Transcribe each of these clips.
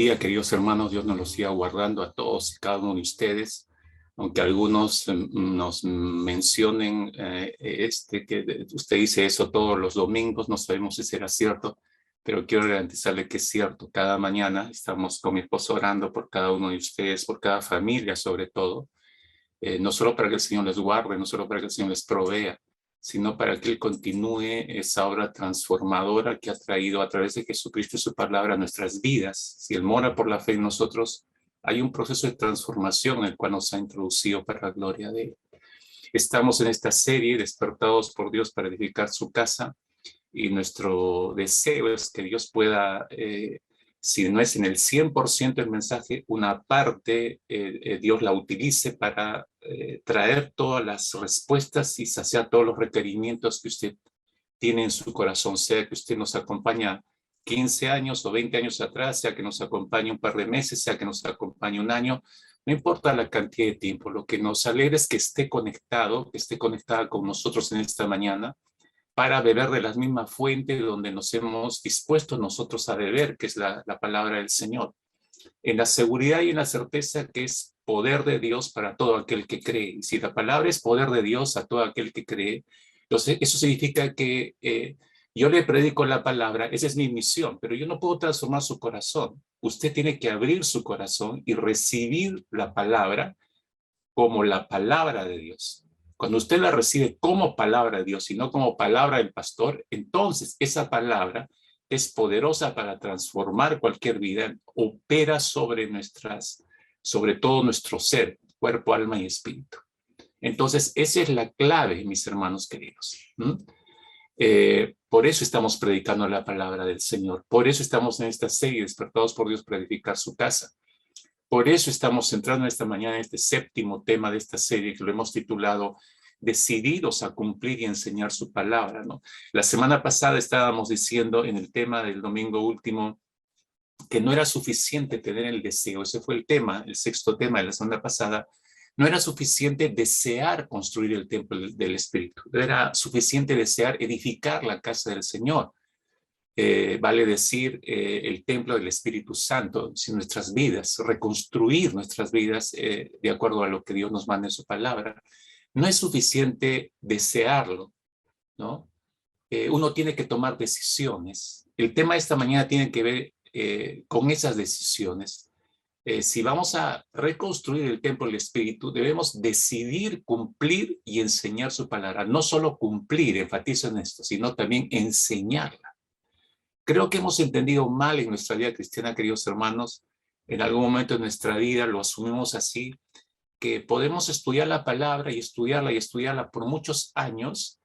Buen día, queridos hermanos. Dios nos los siga guardando a todos y cada uno de ustedes, aunque algunos nos mencionen que usted dice eso todos los domingos, no sabemos si será cierto, pero quiero garantizarle que es cierto. Cada mañana estamos con mi esposo orando por cada uno de ustedes, por cada familia sobre todo, no solo para que el Señor les guarde, no solo para que el Señor les provea, sino para que Él continúe esa obra transformadora que ha traído a través de Jesucristo y su palabra a nuestras vidas. Si Él mora por la fe en nosotros, hay un proceso de transformación en el cual nos ha introducido para la gloria de Él. Estamos en esta serie, Despertados por Dios para edificar su casa, y nuestro deseo es que Dios pueda, si no es en el 100% el mensaje, una parte Dios la utilice para traer todas las respuestas y saciar todos los requerimientos que usted tiene en su corazón, sea que usted nos acompaña 15 años o 20 años atrás, sea que nos acompañe un par de meses, sea que nos acompañe un año, no importa la cantidad de tiempo, lo que nos alegra es que esté conectado, que esté conectada con nosotros en esta mañana, para beber de la misma fuente donde nos hemos dispuesto nosotros a beber, que es la palabra del Señor, en la seguridad y en la certeza que es poder de Dios para todo aquel que cree. Y si la palabra es poder de Dios a todo aquel que cree, entonces eso significa que yo le predico la palabra, esa es mi misión, pero yo no puedo transformar su corazón. Usted tiene que abrir su corazón y recibir la palabra como la palabra de Dios. Cuando usted la recibe como palabra de Dios y no como palabra del pastor, entonces esa palabra es poderosa para transformar cualquier vida, opera sobre todo nuestro ser, cuerpo, alma y espíritu. Entonces, esa es la clave, mis hermanos queridos. Por eso estamos predicando la palabra del Señor. Por eso estamos en esta serie, Despertados por Dios para edificar su casa. Por eso estamos centrando esta mañana en este séptimo tema de esta serie que lo hemos titulado Decididos a cumplir y enseñar su palabra, ¿no? La semana pasada estábamos diciendo en el tema del domingo último que no era suficiente tener el deseo, ese fue el tema, el sexto tema de la semana pasada, no era suficiente desear construir el templo del Espíritu, no era suficiente desear edificar la casa del Señor. Vale decir el templo del Espíritu Santo, si nuestras vidas, reconstruir nuestras vidas de acuerdo a lo que Dios nos manda en su palabra. No es suficiente desearlo, ¿no? Uno tiene que tomar decisiones. El tema de esta mañana tiene que ver con esas decisiones. Si vamos a reconstruir el templo del Espíritu, debemos decidir cumplir y enseñar su palabra. No solo cumplir, enfatizo en esto, sino también enseñarla. Creo que hemos entendido mal en nuestra vida cristiana, queridos hermanos. En algún momento de nuestra vida lo asumimos así, que podemos estudiar la palabra y estudiarla por muchos años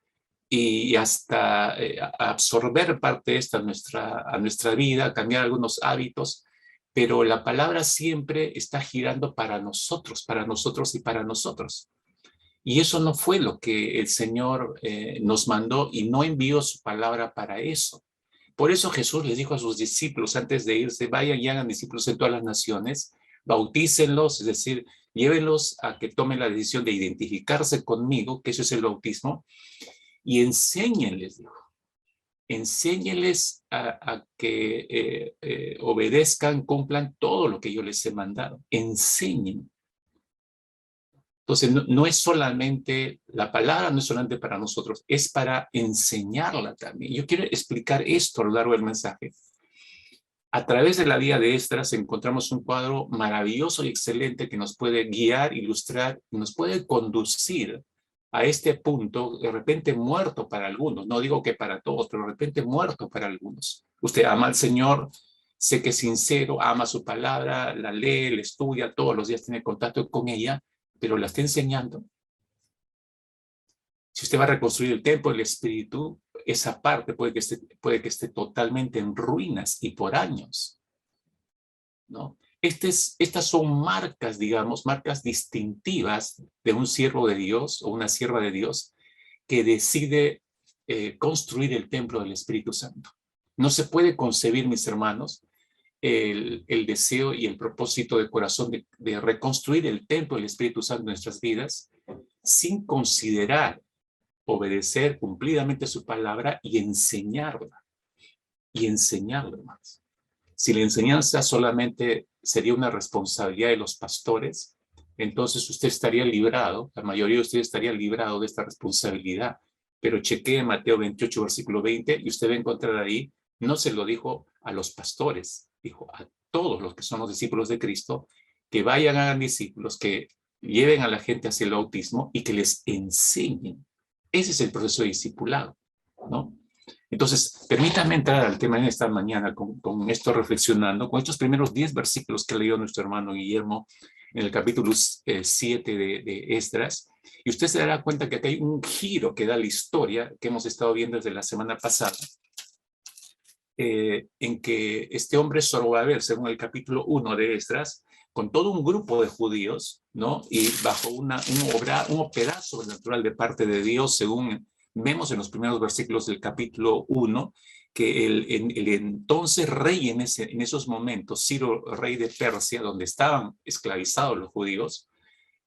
y hasta absorber parte de esta a nuestra vida, cambiar algunos hábitos, pero la palabra siempre está girando para nosotros y para nosotros. Y eso no fue lo que el Señor nos mandó y no envió su palabra para eso. Por eso Jesús les dijo a sus discípulos antes de irse, vayan y hagan discípulos en todas las naciones, bautícenlos, es decir, llévenlos a que tomen la decisión de identificarse conmigo, que eso es el bautismo, y enséñenles, dijo, enséñenles a que obedezcan, cumplan todo lo que yo les he mandado, enseñen. Entonces, no es solamente, la palabra no es solamente para nosotros, es para enseñarla también. Yo quiero explicar esto a lo largo del mensaje. A través de la vida de Esdras encontramos un cuadro maravilloso y excelente que nos puede guiar, ilustrar, nos puede conducir a este punto, de repente muerto para algunos. No digo que para todos, pero de repente muerto para algunos. Usted ama al Señor, sé que es sincero, ama su palabra, la lee, la estudia, todos los días tiene contacto con ella, pero la está enseñando. Si usted va a reconstruir el templo del Espíritu, esa parte puede que esté totalmente en ruinas y por años, ¿no? Estas son marcas, digamos, marcas distintivas de un siervo de Dios o una sierva de Dios que decide construir el templo del Espíritu Santo. No se puede concebir, mis hermanos, el deseo y el propósito de corazón de reconstruir el templo del Espíritu Santo en nuestras vidas sin considerar obedecer cumplidamente su palabra y enseñarla más. Si la enseñanza solamente sería una responsabilidad de los pastores, entonces usted estaría librado, la mayoría de ustedes estaría librado de esta responsabilidad. Pero chequee Mateo 28, versículo 20, y usted va a encontrar ahí, no se lo dijo a los pastores, dijo a todos los que son los discípulos de Cristo, que vayan, hagan discípulos, que lleven a la gente hacia el bautismo y que les enseñen. Ese es el proceso de discipulado, ¿no? Entonces, permítame entrar al tema en esta mañana con esto reflexionando, con estos primeros 10 versículos que leyó nuestro hermano Guillermo en el capítulo 7 de Esdras. Y usted se dará cuenta que aquí hay un giro que da la historia que hemos estado viendo desde la semana pasada, en que este hombre Zorobabel, según el capítulo 1 de Esdras, con todo un grupo de judíos, ¿no? Y bajo un operar sobrenatural de parte de Dios, según vemos en los primeros versículos del capítulo 1, que el entonces rey en esos momentos, Ciro, rey de Persia, donde estaban esclavizados los judíos,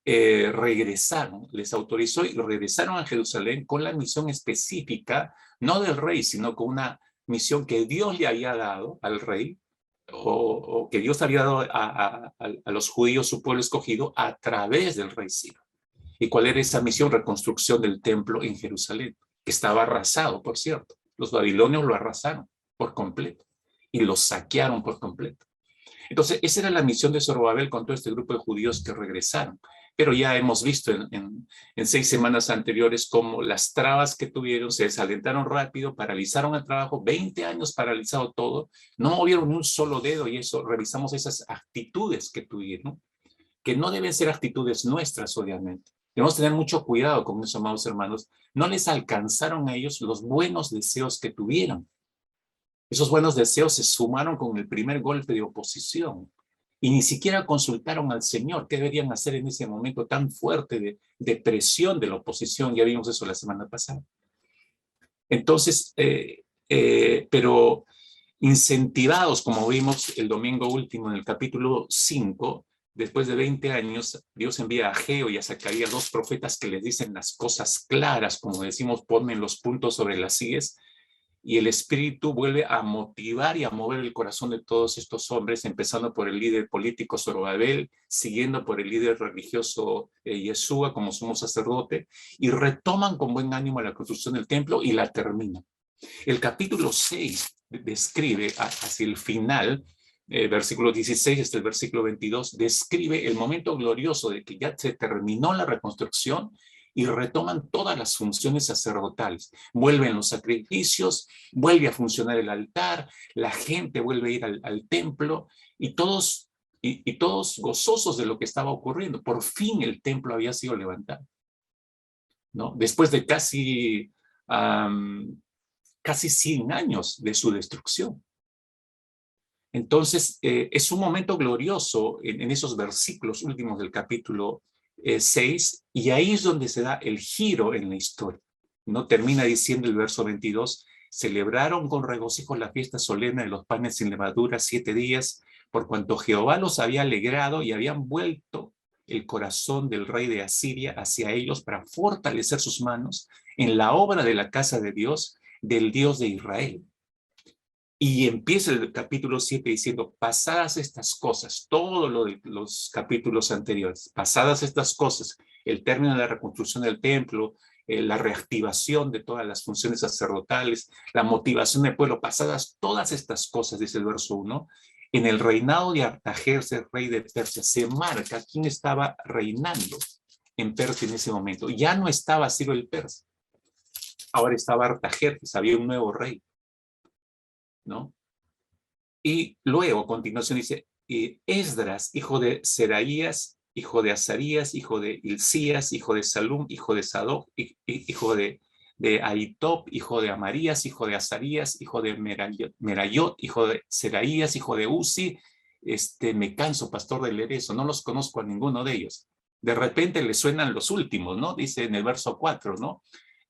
regresaron, les autorizó y regresaron a Jerusalén con la misión específica, no del rey, sino con una misión que Dios le había dado al rey, o que Dios había dado a los judíos, su pueblo escogido, a través del rey Ciro. ¿Y cuál era esa misión? Reconstrucción del templo en Jerusalén, que estaba arrasado, por cierto. Los babilonios lo arrasaron por completo y lo saquearon por completo. Entonces, esa era la misión de Zorobabel con todo este grupo de judíos que regresaron. Pero ya hemos visto en 6 semanas anteriores cómo las trabas que tuvieron se desalentaron rápido, paralizaron el trabajo, 20 años paralizado todo, no movieron ni un solo dedo, y eso, revisamos esas actitudes que tuvieron, que no deben ser actitudes nuestras, obviamente. Debemos tener mucho cuidado con eso, amados hermanos. No les alcanzaron a ellos los buenos deseos que tuvieron. Esos buenos deseos se sumaron con el primer golpe de oposición y ni siquiera consultaron al Señor qué deberían hacer en ese momento tan fuerte de presión de la oposición. Ya vimos eso la semana pasada. Entonces, pero incentivados, como vimos el domingo último en el capítulo 5, después de 20 años, Dios envía a Ageo y a Zacarías, 2 profetas que les dicen las cosas claras, como decimos, ponen los puntos sobre las íes, y el Espíritu vuelve a motivar y a mover el corazón de todos estos hombres, empezando por el líder político Zorobabel, siguiendo por el líder religioso Yeshua como sumo sacerdote, y retoman con buen ánimo la construcción del templo y la terminan. El capítulo 6 describe hacia el final, versículo 16 hasta el versículo 22, describe el momento glorioso de que ya se terminó la reconstrucción y retoman todas las funciones sacerdotales. Vuelven los sacrificios, vuelve a funcionar el altar, la gente vuelve a ir al templo y todos gozosos de lo que estaba ocurriendo. Por fin el templo había sido levantado, ¿no? Después de casi 100 años de su destrucción. Entonces, es un momento glorioso en esos versículos últimos del capítulo 6, y ahí es donde se da el giro en la historia. No termina diciendo el verso 22, celebraron con regocijo la fiesta solemne de los panes sin levadura 7 días, por cuanto Jehová los había alegrado y habían vuelto el corazón del rey de Asiria hacia ellos para fortalecer sus manos en la obra de la casa de Dios, del Dios de Israel. Y empieza el capítulo 7 diciendo, pasadas estas cosas, todo lo de los capítulos anteriores, pasadas estas cosas, el término de la reconstrucción del templo, la reactivación de todas las funciones sacerdotales, la motivación del pueblo, pasadas todas estas cosas, dice el verso 1, en el reinado de Artajerjes, rey de Persia, se marca quién estaba reinando en Persia en ese momento. Ya no estaba Ciro el Persa, ahora estaba Artajerjes, había un nuevo rey, ¿no? Y luego, a continuación, dice, Esdras, hijo de Seraías, hijo de Azarías, hijo de Hilcías, hijo de Salum, hijo de Sadoc, hijo de Ahitob, hijo de Amarías, hijo de Azarías, hijo de Merayot, hijo de Seraías, hijo de Uzi. Me canso, pastor, de leer eso, no los conozco a ninguno de ellos. De repente le suenan los últimos, ¿no? Dice en el verso 4, ¿no?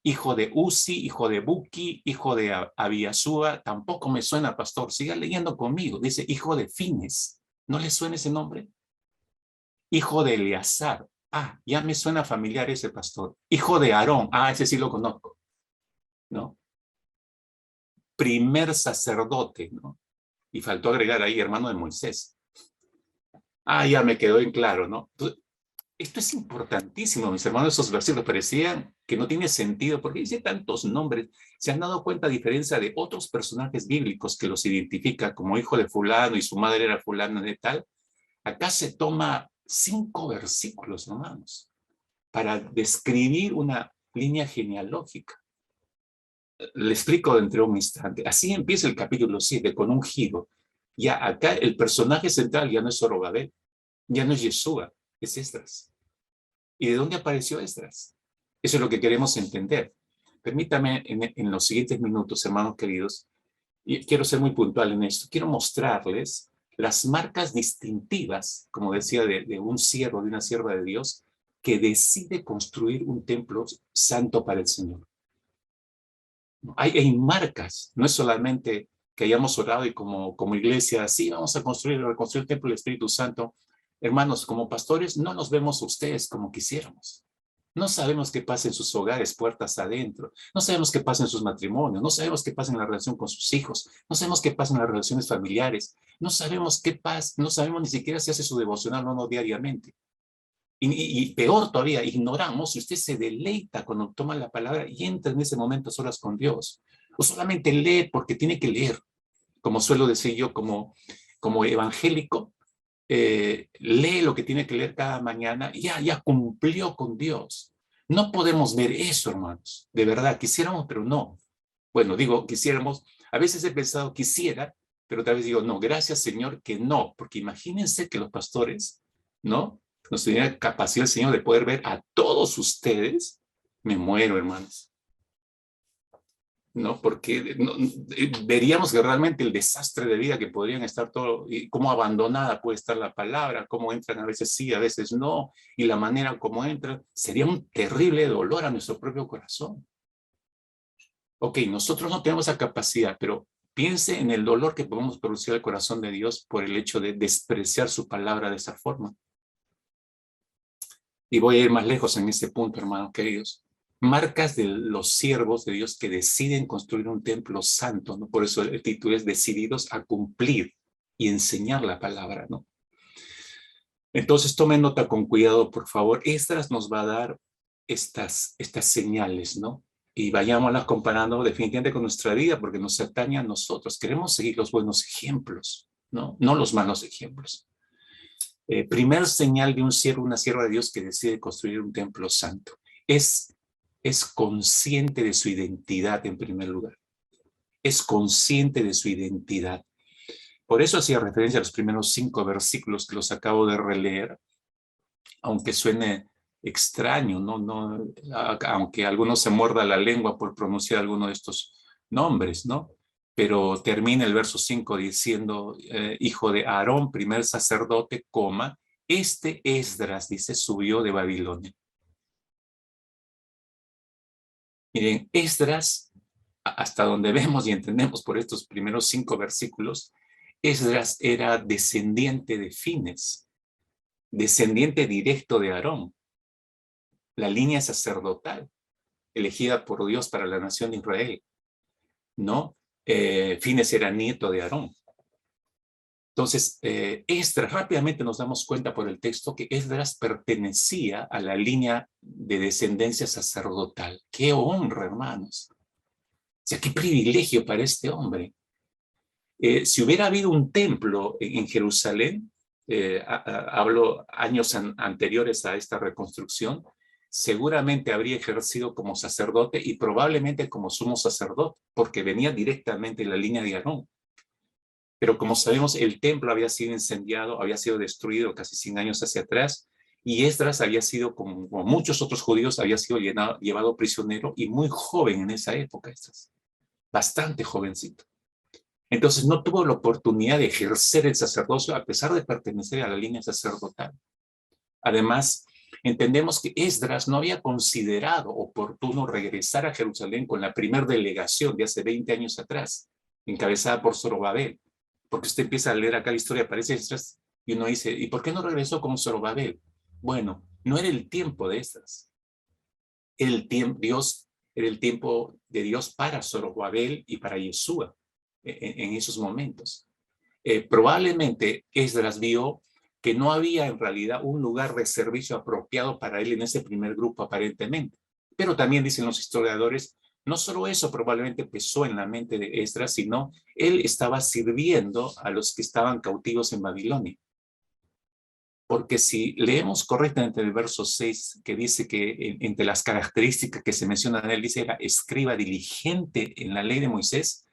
Hijo de Uzi, hijo de Buki, hijo de Abiasúa, tampoco me suena, pastor, siga leyendo conmigo, dice hijo de Fines, ¿no le suena ese nombre? Hijo de Eleazar, ya me suena familiar ese pastor. Hijo de Aarón, ese sí lo conozco, ¿no? Primer sacerdote, ¿no? Y faltó agregar ahí hermano de Moisés. Ah, ya me quedó en claro, ¿no? Entonces, esto es importantísimo, mis hermanos, esos versículos parecían que no tiene sentido, porque dice tantos nombres. ¿Se han dado cuenta, a diferencia de otros personajes bíblicos que los identifica como hijo de fulano y su madre era fulana de tal? Acá se toma 5 versículos, hermanos, para describir una línea genealógica. Le explico dentro de un instante. Así empieza el capítulo 7, con un giro. Ya acá el personaje central ya no es Zorobabel, ya no es Yeshua, es Esdras. ¿Y de dónde apareció Esdras? Eso es lo que queremos entender. Permítame en los siguientes minutos, hermanos queridos, y quiero ser muy puntual en esto, quiero mostrarles las marcas distintivas, como decía, de un siervo, de una sierva de Dios, que decide construir un templo santo para el Señor. Hay marcas, no es solamente que hayamos orado y como iglesia, sí, vamos a reconstruir el templo del Espíritu Santo. Hermanos, como pastores, no nos vemos a ustedes como quisiéramos. No sabemos qué pasa en sus hogares, puertas adentro. No sabemos qué pasa en sus matrimonios. No sabemos qué pasa en la relación con sus hijos. No sabemos qué pasa en las relaciones familiares. No sabemos qué pasa, no sabemos ni siquiera si hace su devocional o no diariamente. Y peor todavía, ignoramos si usted se deleita cuando toma la palabra y entra en ese momento a solas con Dios. O solamente lee porque tiene que leer. Como suelo decir yo como evangélico, lee lo que tiene que leer cada mañana y ya cumplió con Dios. No podemos ver eso, hermanos. De verdad, quisiéramos, pero no. Bueno, digo, quisiéramos. A veces he pensado, quisiera, pero tal vez digo, no, gracias, Señor, que no. Porque imagínense que los pastores, ¿no? Nos tenía capacidad el Señor de poder ver a todos ustedes. Me muero, hermanos. ¿No? Porque veríamos que realmente el desastre de vida que podrían estar todo, y cómo abandonada puede estar la palabra, cómo entran a veces sí, a veces no, y la manera como entran, sería un terrible dolor a nuestro propio corazón. Ok, nosotros no tenemos esa capacidad, pero piense en el dolor que podemos producir al corazón de Dios por el hecho de despreciar su palabra de esa forma. Y voy a ir más lejos en este punto, hermanos queridos. Marcas de los siervos de Dios que deciden construir un templo santo, ¿no? Por eso el título es Decididos a cumplir y enseñar la palabra, ¿no? Entonces tomen nota con cuidado, por favor. Esdras nos va a dar estas señales, ¿no? Y vayámoslas comparando definitivamente con nuestra vida, porque nos atañe a nosotros. Queremos seguir los buenos ejemplos, ¿no? No los malos ejemplos. Primer señal de un siervo, una sierva de Dios que decide construir un templo santo. Es consciente de su identidad en primer lugar. Es consciente de su identidad. Por eso hacía referencia a los primeros 5 versículos que los acabo de releer, aunque suene extraño, no, aunque algunos se muerda la lengua por pronunciar alguno de estos nombres, ¿no? Pero termina el verso 5 diciendo, hijo de Aarón, primer sacerdote, este Esdras, dice, subió de Babilonia. Miren, Esdras, hasta donde vemos y entendemos por estos primeros 5 versículos, Esdras era descendiente de Fines, descendiente directo de Aarón, la línea sacerdotal elegida por Dios para la nación de Israel, ¿no? Fines era nieto de Aarón. Entonces, Esdras, rápidamente nos damos cuenta por el texto que Esdras pertenecía a la línea de descendencia sacerdotal. ¡Qué honra, hermanos! O sea, qué privilegio para este hombre. Si hubiera habido un templo en Jerusalén, hablo años anteriores a esta reconstrucción, seguramente habría ejercido como sacerdote y probablemente como sumo sacerdote, porque venía directamente en la línea de Aarón. Pero como sabemos, el templo había sido incendiado, había sido destruido casi 100 años hacia atrás, y Esdras había sido, como muchos otros judíos, había sido llevado prisionero y muy joven en esa época, Esdras, bastante jovencito. Entonces no tuvo la oportunidad de ejercer el sacerdocio a pesar de pertenecer a la línea sacerdotal. Además, entendemos que Esdras no había considerado oportuno regresar a Jerusalén con la primera delegación de hace 20 años atrás, encabezada por Zorobabel. Porque usted empieza a leer acá la historia, aparece Esdras, y uno dice, ¿y por qué no regresó con Zorobabel? Bueno, no era el tiempo de Esdras. Era el tiempo de Dios para Zorobabel y para Yeshua en esos momentos. Probablemente Esdras vio que no había en realidad un lugar de servicio apropiado para él en ese primer grupo aparentemente. Pero también dicen los historiadores, no solo eso probablemente pesó en la mente de Esdras, sino él estaba sirviendo a los que estaban cautivos en Babilonia. Porque si leemos correctamente el verso 6, que dice que entre las características que se mencionan en él, dice era escriba diligente en la ley de Moisés.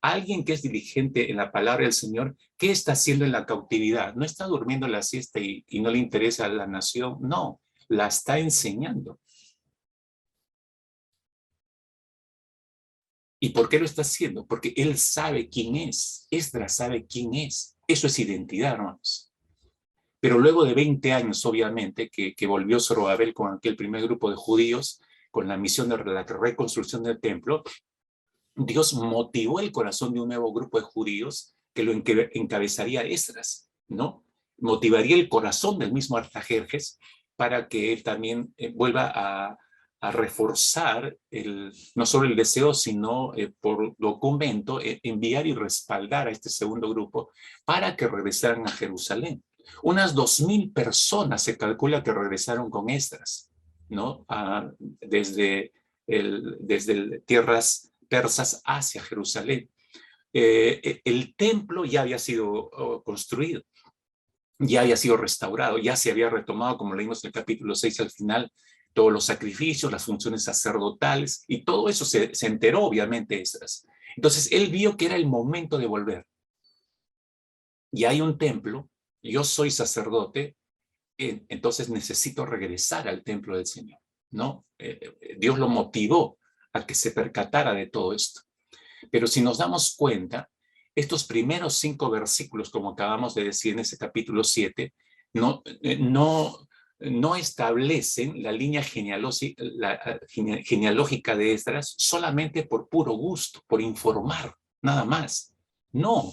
Alguien que es diligente en la palabra del Señor, ¿qué está haciendo en la cautividad? No está durmiendo la siesta y no le interesa a la nación, no, la está enseñando. ¿Y por qué lo está haciendo? Porque él sabe quién es. Esdras sabe quién es. Eso es identidad, hermanos. Pero luego de 20 años, obviamente, que volvió Zorobabel con aquel primer grupo de judíos, con la misión de la reconstrucción del templo, Dios motivó el corazón de un nuevo grupo de judíos que lo encabezaría Esdras, ¿no? Motivaría el corazón del mismo Artajerjes para que él también vuelva a reforzar no solo el deseo, sino por documento, enviar y respaldar a este segundo grupo para que regresaran a Jerusalén. Unas 2,000 personas se calcula que regresaron con Esdras, ¿no? Desde tierras persas hacia Jerusalén. El templo ya había sido construido, ya había sido restaurado, ya se había retomado, como leímos en el capítulo 6 al final, todos los sacrificios, las funciones sacerdotales, y todo eso se enteró, obviamente, Esdras. Entonces, él vio que era el momento de volver. Y hay un templo, yo soy sacerdote, entonces necesito regresar al templo del Señor, ¿no? Dios lo motivó a que se percatara de todo esto. Pero si nos damos cuenta, estos primeros 5 versículos, como acabamos de decir en ese capítulo 7, no establecen la línea genealógica de Esdras solamente por puro gusto, por informar, nada más. No,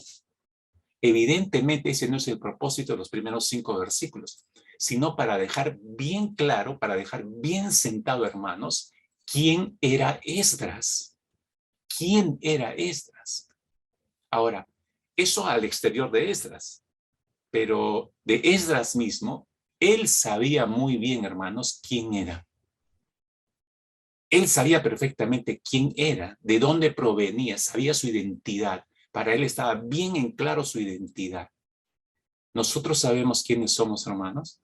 evidentemente ese no es el propósito de los primeros 5 versículos, sino para dejar bien claro, para dejar bien sentado, hermanos, quién era Esdras. ¿Quién era Esdras? Ahora, eso al exterior de Esdras, pero de Esdras mismo, él sabía muy bien, hermanos, quién era. Él sabía perfectamente quién era, de dónde provenía, sabía su identidad. Para él estaba bien en claro su identidad. ¿Nosotros sabemos quiénes somos, hermanos?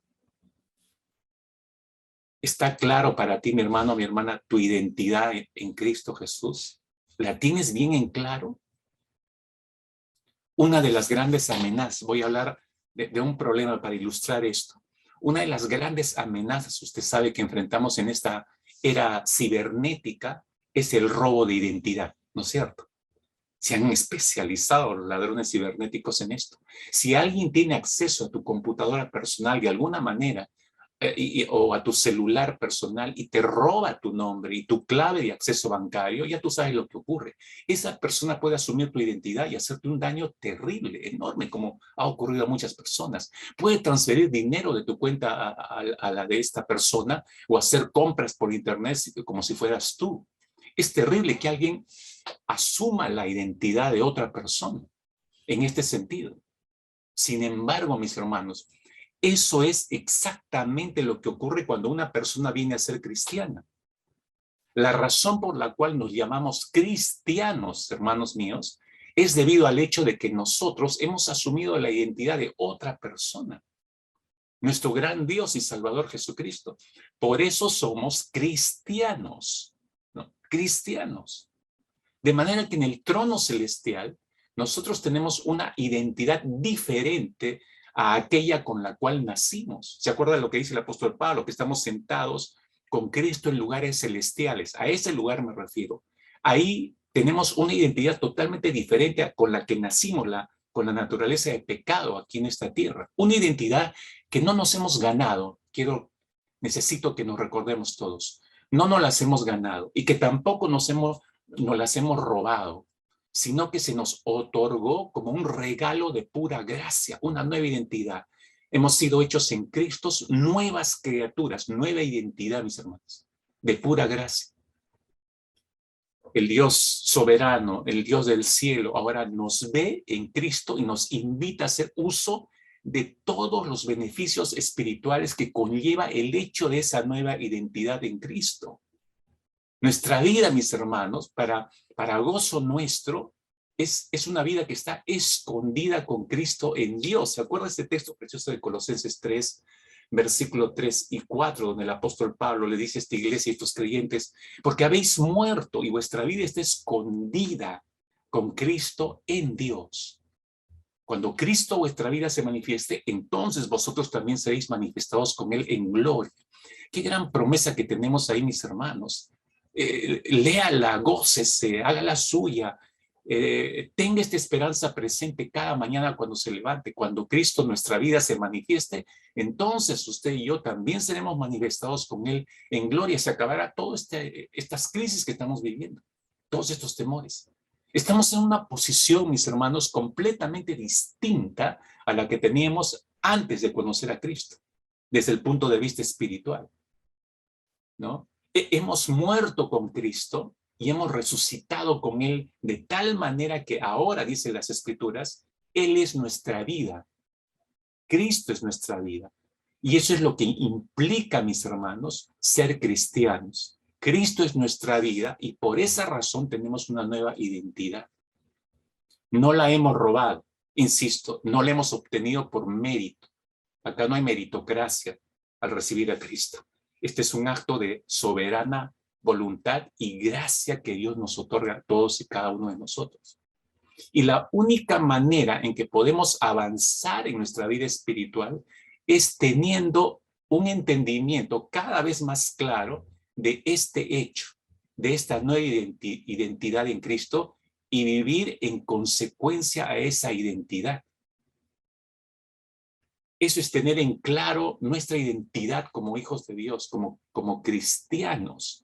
¿Está claro para ti, mi hermano, mi hermana, tu identidad en Cristo Jesús? ¿La tienes bien en claro? Una de las grandes amenazas, voy a hablar de un problema para ilustrar esto. Una de las grandes amenazas, usted sabe, que enfrentamos en esta era cibernética, es el robo de identidad, ¿no es cierto? Se han especializado los ladrones cibernéticos en esto. Si alguien tiene acceso a tu computadora personal de alguna manera, o a tu celular personal y te roba tu nombre y tu clave de acceso bancario, ya tú sabes lo que ocurre. Esa persona puede asumir tu identidad y hacerte un daño terrible, enorme, como ha ocurrido a muchas personas. Puede transferir dinero de tu cuenta a la de esta persona o hacer compras por internet como si fueras tú. Es terrible que alguien asuma la identidad de otra persona en este sentido. Sin embargo, mis hermanos, eso es exactamente lo que ocurre cuando una persona viene a ser cristiana. La razón por la cual nos llamamos cristianos, hermanos míos, es debido al hecho de que nosotros hemos asumido la identidad de otra persona, nuestro gran Dios y Salvador Jesucristo. Por eso somos cristianos, ¿no? Cristianos. De manera que en el trono celestial nosotros tenemos una identidad diferente a aquella con la cual nacimos. ¿Se acuerda de lo que dice el apóstol Pablo? Que estamos sentados con Cristo en lugares celestiales. A ese lugar me refiero. Ahí tenemos una identidad totalmente diferente con la que nacimos, con la naturaleza de pecado aquí en esta tierra. Una identidad que no nos hemos ganado. Necesito que nos recordemos todos. No nos las hemos ganado y que tampoco nos las hemos robado, sino que se nos otorgó como un regalo de pura gracia, una nueva identidad. Hemos sido hechos en Cristo nuevas criaturas, nueva identidad, mis hermanos, de pura gracia. El Dios soberano, el Dios del cielo, ahora nos ve en Cristo y nos invita a hacer uso de todos los beneficios espirituales que conlleva el hecho de esa nueva identidad en Cristo. Nuestra vida, mis hermanos, para gozo nuestro, es una vida que está escondida con Cristo en Dios. ¿Se acuerda este texto precioso de Colosenses 3, versículo 3 y 4, donde el apóstol Pablo le dice a esta iglesia y a estos creyentes, porque habéis muerto y vuestra vida está escondida con Cristo en Dios? Cuando Cristo vuestra vida se manifieste, entonces vosotros también seréis manifestados con Él en gloria. Qué gran promesa que tenemos ahí, mis hermanos. Léala, gócese, hágala suya. Tenga esta esperanza presente cada mañana cuando se levante. Cuando Cristo nuestra vida se manifieste, entonces usted y yo también seremos manifestados con Él en gloria. Se acabará todas estas crisis que estamos viviendo, todos estos temores. Estamos en una posición, mis hermanos, completamente distinta a la que teníamos antes de conocer a Cristo, desde el punto de vista espiritual, ¿no? Hemos muerto con Cristo y hemos resucitado con Él de tal manera que ahora, dicen las Escrituras, Él es nuestra vida. Cristo es nuestra vida. Y eso es lo que implica, mis hermanos, ser cristianos. Cristo es nuestra vida y por esa razón tenemos una nueva identidad. No la hemos robado, insisto, no la hemos obtenido por mérito. Acá no hay meritocracia al recibir a Cristo. Este es un acto de soberana voluntad y gracia que Dios nos otorga a todos y cada uno de nosotros. Y la única manera en que podemos avanzar en nuestra vida espiritual es teniendo un entendimiento cada vez más claro de este hecho, de esta nueva identidad en Cristo y vivir en consecuencia a esa identidad. Eso es tener en claro nuestra identidad como hijos de Dios, como cristianos.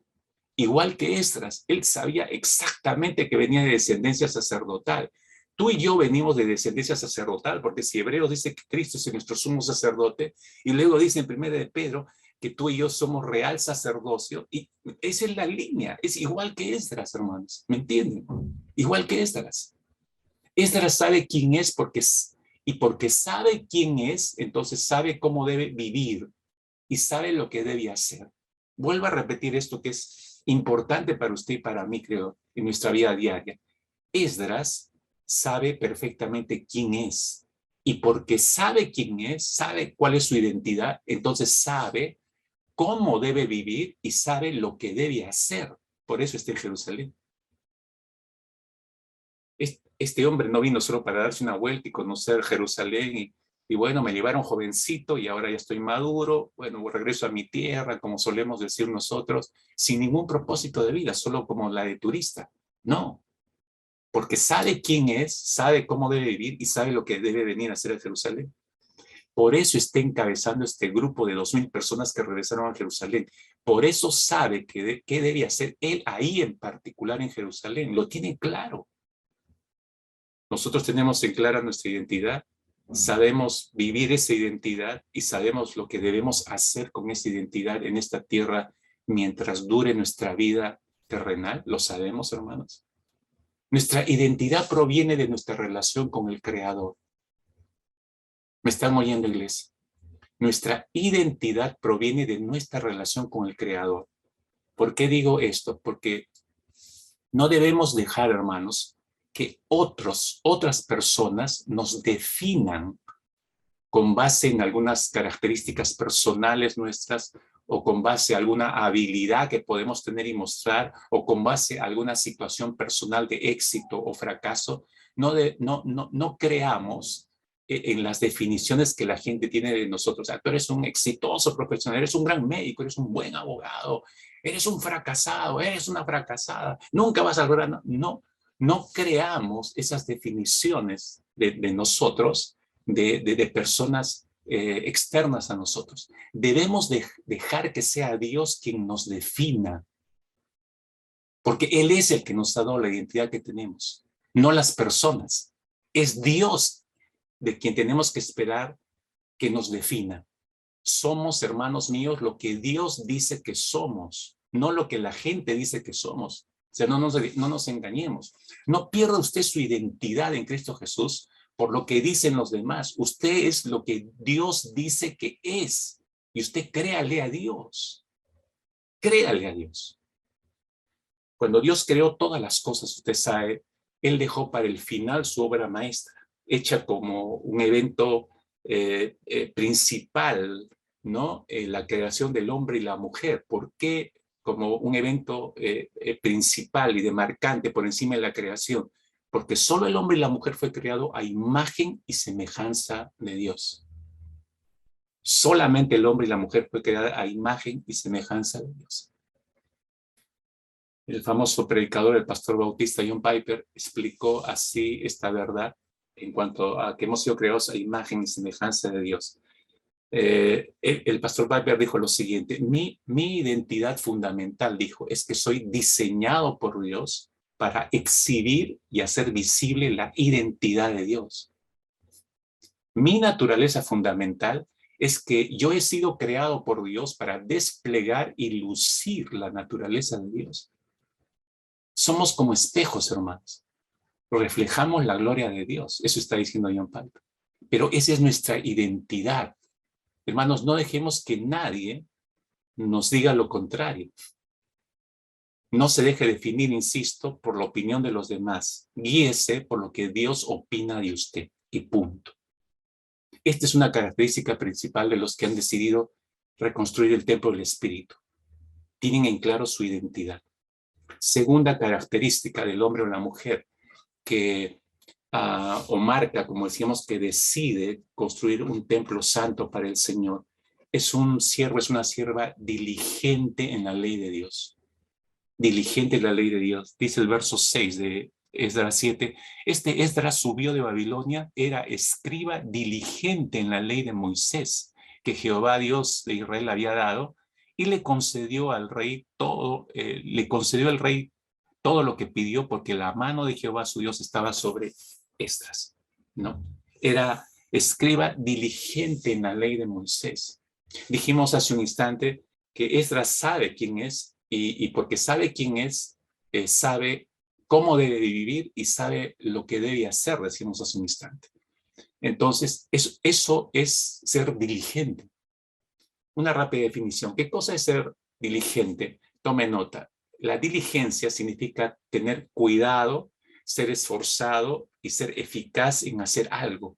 Igual que Esdras, él sabía exactamente que venía de descendencia sacerdotal. Tú y yo venimos de descendencia sacerdotal, porque si Hebreos dice que Cristo es nuestro sumo sacerdote, y luego dice en 1 de Pedro que tú y yo somos real sacerdocio, y esa es la línea, es igual que Esdras, hermanos, ¿me entienden? Igual que Esdras. Esdras sabe quién es y porque sabe quién es, entonces sabe cómo debe vivir y sabe lo que debe hacer. Vuelvo a repetir esto que es importante para usted y para mí, creo, en nuestra vida diaria. Esdras sabe perfectamente quién es. Y porque sabe quién es, sabe cuál es su identidad, entonces sabe cómo debe vivir y sabe lo que debe hacer. Por eso está en Jerusalén. Este hombre no vino solo para darse una vuelta y conocer Jerusalén y bueno, me llevaron jovencito y ahora ya estoy maduro, bueno, regreso a mi tierra, como solemos decir nosotros, sin ningún propósito de vida, solo como la de turista. No, porque sabe quién es, sabe cómo debe vivir y sabe lo que debe venir a hacer a Jerusalén. Por eso está encabezando este grupo de 2,000 personas que regresaron a Jerusalén. Por eso sabe qué debe hacer él ahí en particular en Jerusalén. Lo tiene claro. Nosotros tenemos en clara nuestra identidad, sabemos vivir esa identidad y sabemos lo que debemos hacer con esa identidad en esta tierra mientras dure nuestra vida terrenal. ¿Lo sabemos, hermanos? Nuestra identidad proviene de nuestra relación con el Creador. ¿Me están oyendo, iglesia? Nuestra identidad proviene de nuestra relación con el Creador. ¿Por qué digo esto? Porque no debemos dejar, hermanos, que otras personas nos definan con base en algunas características personales nuestras o con base a alguna habilidad que podemos tener y mostrar o con base a alguna situación personal de éxito o fracaso. No creamos en las definiciones que la gente tiene de nosotros. O sea, tú eres un exitoso profesional, eres un gran médico, eres un buen abogado, eres un fracasado, eres una fracasada, nunca vas a lograr. No creamos esas definiciones de nosotros, de personas externas a nosotros. Debemos dejar que sea Dios quien nos defina, porque Él es el que nos ha dado la identidad que tenemos, no las personas. Es Dios de quien tenemos que esperar que nos defina. Somos, hermanos míos, lo que Dios dice que somos, no lo que la gente dice que somos. sea, no nos engañemos. No pierda usted su identidad en Cristo Jesús por lo que dicen los demás. Usted es lo que Dios dice que es. Y usted créale a Dios. Créale a Dios. Cuando Dios creó todas las cosas, usted sabe, Él dejó para el final su obra maestra, hecha como un evento principal, ¿no? La creación del hombre y la mujer. ¿Por qué como un evento principal y demarcante por encima de la creación? Porque solo el hombre y la mujer fue creado a imagen y semejanza de Dios. Solamente el hombre y la mujer fue creada a imagen y semejanza de Dios. El famoso predicador, el pastor bautista John Piper, explicó así esta verdad en cuanto a que hemos sido creados a imagen y semejanza de Dios. El pastor Piper dijo lo siguiente: mi identidad fundamental, dijo, es que soy diseñado por Dios para exhibir y hacer visible la identidad de Dios. Mi naturaleza fundamental es que yo he sido creado por Dios para desplegar y lucir la naturaleza de Dios. Somos como espejos, hermanos. Reflejamos la gloria de Dios. Eso está diciendo John Piper. Pero esa es nuestra identidad. Hermanos, no dejemos que nadie nos diga lo contrario. No se deje definir, insisto, por la opinión de los demás. Guíese por lo que Dios opina de usted. Y punto. Esta es una característica principal de los que han decidido reconstruir el templo del Espíritu. Tienen en claro su identidad. Segunda característica del hombre o la mujer que o marca, como decíamos, que decide construir un templo santo para el Señor, es un siervo, es una sierva diligente en la ley de Dios. Diligente en la ley de Dios. Dice el verso 6 de Esdras 7, Esdras subió de Babilonia, era escriba diligente en la ley de Moisés, que Jehová Dios de Israel había dado, y le concedió al rey todo lo que pidió, porque la mano de Jehová su Dios estaba sobre Esdras, ¿no? Era escriba diligente en la ley de Moisés. Dijimos hace un instante que Esdras sabe quién es, y porque sabe quién es, sabe cómo debe vivir y sabe lo que debe hacer, decimos hace un instante. Entonces, eso es ser diligente. Una rápida definición. ¿Qué cosa es ser diligente? Tome nota. La diligencia significa tener cuidado, ser esforzado y ser eficaz en hacer algo.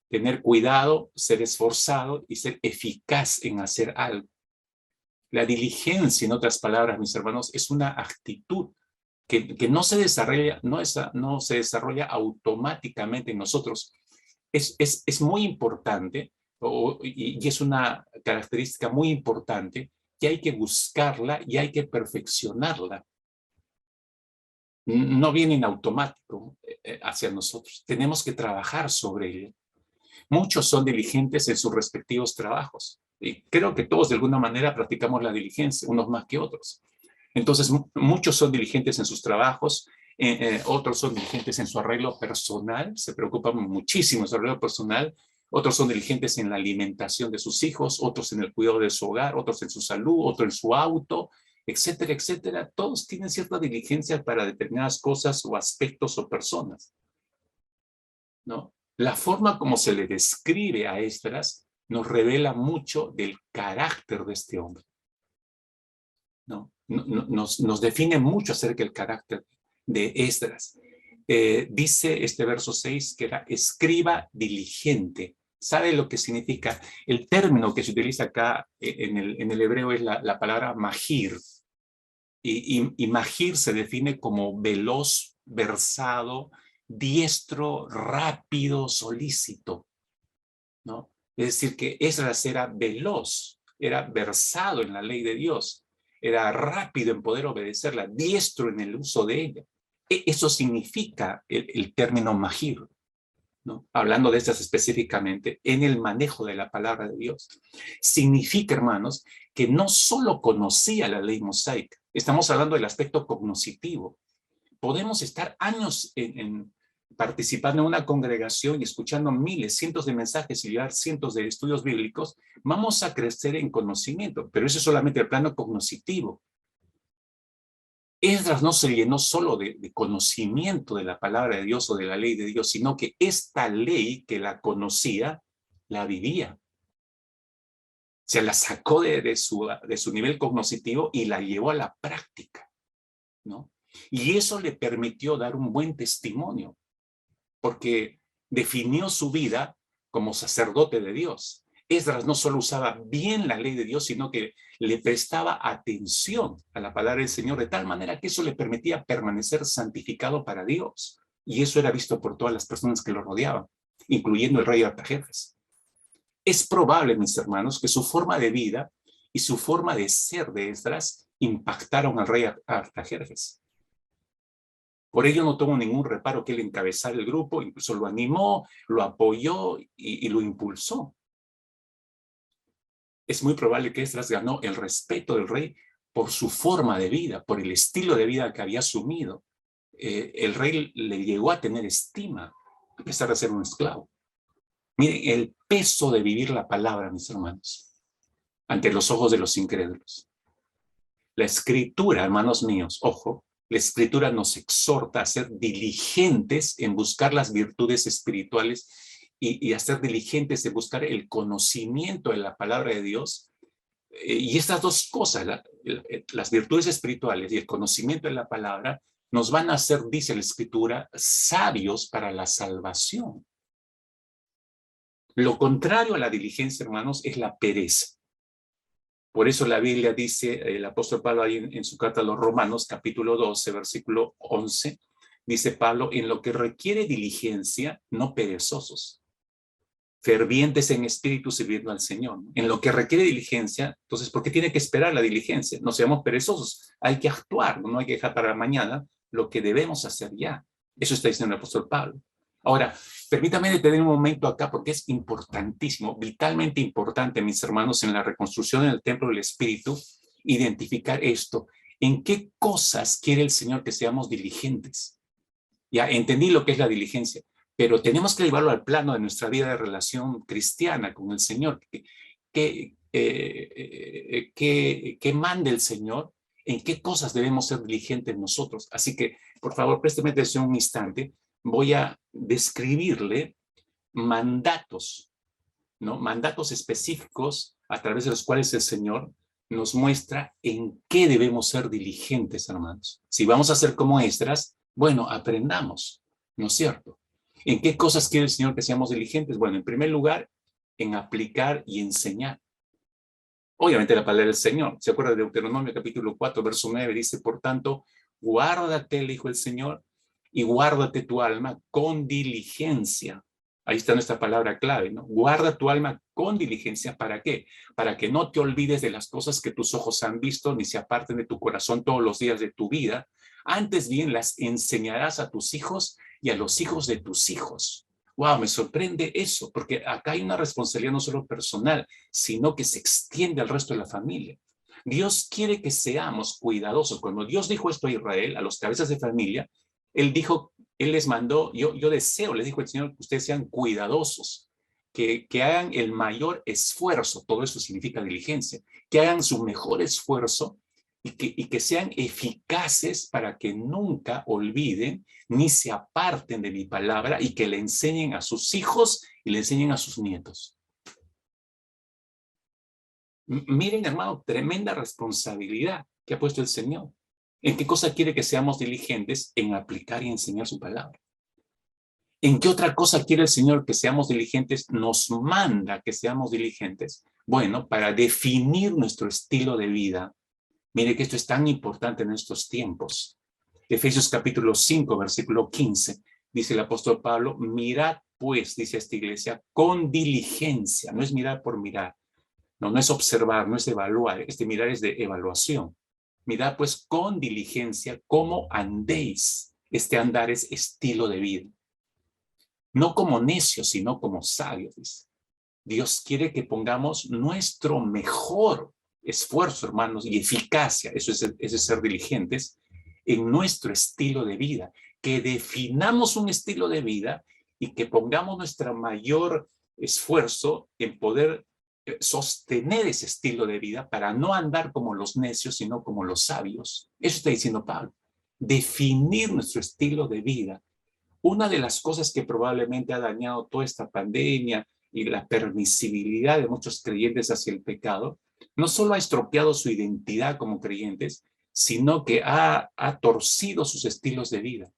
Tener cuidado, ser esforzado y ser eficaz en hacer algo. La diligencia, en otras palabras, mis hermanos, es una actitud que no se desarrolla, no se desarrolla automáticamente en nosotros. Es muy importante y es una característica muy importante que hay que buscarla y hay que perfeccionarla. No viene en automático hacia nosotros. Tenemos que trabajar sobre ello. Muchos son diligentes en sus respectivos trabajos. Y creo que todos de alguna manera practicamos la diligencia, unos más que otros. Entonces, muchos son diligentes en sus trabajos, otros son diligentes en su arreglo personal, se preocupan muchísimo en su arreglo personal, otros son diligentes en la alimentación de sus hijos, otros en el cuidado de su hogar, otros en su salud, otros en su auto, etcétera, etcétera. Todos tienen cierta diligencia para determinadas cosas o aspectos o personas, ¿no? La forma como se le describe a Esdras nos revela mucho del carácter de este hombre, ¿no? Nos define mucho acerca del carácter de Esdras. Dice este verso 6 que era escriba diligente. ¿Sabe lo que significa? El término que se utiliza acá en el hebreo es la palabra magir. Y magir se define como veloz, versado, diestro, rápido, solícito, ¿no? Es decir, que Esdras era veloz, era versado en la ley de Dios, era rápido en poder obedecerla, diestro en el uso de ella. Eso significa el término magir, ¿no? Hablando de estas específicamente, en el manejo de la palabra de Dios. Significa, hermanos, que no solo conocía la ley mosaica, estamos hablando del aspecto cognoscitivo. Podemos estar años participando en una congregación y escuchando miles, cientos de mensajes y llevar cientos de estudios bíblicos, vamos a crecer en conocimiento, pero eso es solamente el plano cognoscitivo. Esdras no se llenó solo de conocimiento de la palabra de Dios o de la ley de Dios, sino que esta ley que la conocía, la vivía. Se la sacó de su nivel cognitivo y la llevó a la práctica, ¿no? Y eso le permitió dar un buen testimonio, porque definió su vida como sacerdote de Dios. Esdras no solo usaba bien la ley de Dios, sino que le prestaba atención a la palabra del Señor de tal manera que eso le permitía permanecer santificado para Dios. Y eso era visto por todas las personas que lo rodeaban, incluyendo el rey Artajerjes. Es probable, mis hermanos, que su forma de vida y su forma de ser de Esdras impactaron al rey Artajerjes. Por ello no tuvo ningún reparo que él encabezara el grupo, incluso lo animó, lo apoyó y lo impulsó. Es muy probable que Esdras ganó el respeto del rey por su forma de vida, por el estilo de vida que había asumido. El rey le llegó a tener estima, a pesar de ser un esclavo. Miren, el peso de vivir la palabra, mis hermanos, ante los ojos de los incrédulos. La escritura, hermanos míos, ojo, la escritura nos exhorta a ser diligentes en buscar las virtudes espirituales y a ser diligentes en buscar el conocimiento de la palabra de Dios. Y estas dos cosas, las virtudes espirituales y el conocimiento de la palabra, nos van a hacer, dice la escritura, sabios para la salvación. Lo contrario a la diligencia, hermanos, es la pereza. Por eso la Biblia dice, el apóstol Pablo ahí en su carta a los Romanos, capítulo 12, versículo 11, dice Pablo, en lo que requiere diligencia, no perezosos, fervientes en espíritu sirviendo al Señor. En lo que requiere diligencia, entonces, ¿por qué tiene que esperar la diligencia? No seamos perezosos, hay que actuar, no hay que dejar para mañana lo que debemos hacer ya. Eso está diciendo el apóstol Pablo. Ahora, permítame detener un momento acá porque es importantísimo, vitalmente importante, mis hermanos, en la reconstrucción del templo del Espíritu, identificar esto. ¿En qué cosas quiere el Señor que seamos diligentes? Ya entendí lo que es la diligencia, pero tenemos que llevarlo al plano de nuestra vida de relación cristiana con el Señor. ¿Qué manda el Señor? ¿En qué cosas debemos ser diligentes nosotros? Así que, por favor, présteme atención un instante. Voy a describirle mandatos, ¿no? Mandatos específicos a través de los cuales el Señor nos muestra en qué debemos ser diligentes, hermanos. Si vamos a ser como Esdras, bueno, aprendamos, ¿no es cierto? ¿En qué cosas quiere el Señor que seamos diligentes? Bueno, en primer lugar, en aplicar y enseñar. Obviamente la palabra del Señor. ¿Se acuerda de Deuteronomio capítulo 4, verso 9? Dice, por tanto, guárdate, le dijo el Señor, y guárdate tu alma con diligencia. Ahí está nuestra palabra clave, ¿no? Guarda tu alma con diligencia. ¿Para qué? Para que no te olvides de las cosas que tus ojos han visto, ni se aparten de tu corazón todos los días de tu vida. Antes bien las enseñarás a tus hijos y a los hijos de tus hijos. Wow, me sorprende eso, porque acá hay una responsabilidad no solo personal, sino que se extiende al resto de la familia. Dios quiere que seamos cuidadosos. Cuando Dios dijo esto a Israel, a los cabezas de familia, Él dijo, Él les mandó, yo deseo, les dijo el Señor, que ustedes sean cuidadosos, que hagan el mayor esfuerzo, todo eso significa diligencia, que hagan su mejor esfuerzo y que sean eficaces para que nunca olviden ni se aparten de mi palabra y que le enseñen a sus hijos y le enseñen a sus nietos. Miren, hermano, tremenda responsabilidad que ha puesto el Señor. ¿En qué cosa quiere que seamos diligentes? En aplicar y enseñar su palabra. ¿En qué otra cosa quiere el Señor que seamos diligentes? Nos manda que seamos diligentes. Bueno, para definir nuestro estilo de vida. Mire que esto es tan importante en estos tiempos. Efesios capítulo 5, versículo 15, dice el apóstol Pablo, mirad pues, dice esta iglesia, con diligencia. No es mirar por mirar, no es observar, no es evaluar. Este mirar es de evaluación. Mirad pues con diligencia cómo andéis. Este andar es estilo de vida. No como necios, sino como sabios, dice. Dios quiere que pongamos nuestro mejor esfuerzo, hermanos, y eficacia, eso es ser diligentes, en nuestro estilo de vida, que definamos un estilo de vida y que pongamos nuestro mayor esfuerzo en poder sostener ese estilo de vida para no andar como los necios, sino como los sabios. Eso está diciendo Pablo. Definir nuestro estilo de vida. Una de las cosas que probablemente ha dañado toda esta pandemia y la permisibilidad de muchos creyentes hacia el pecado, no solo ha estropeado su identidad como creyentes, sino que ha torcido sus estilos de vida.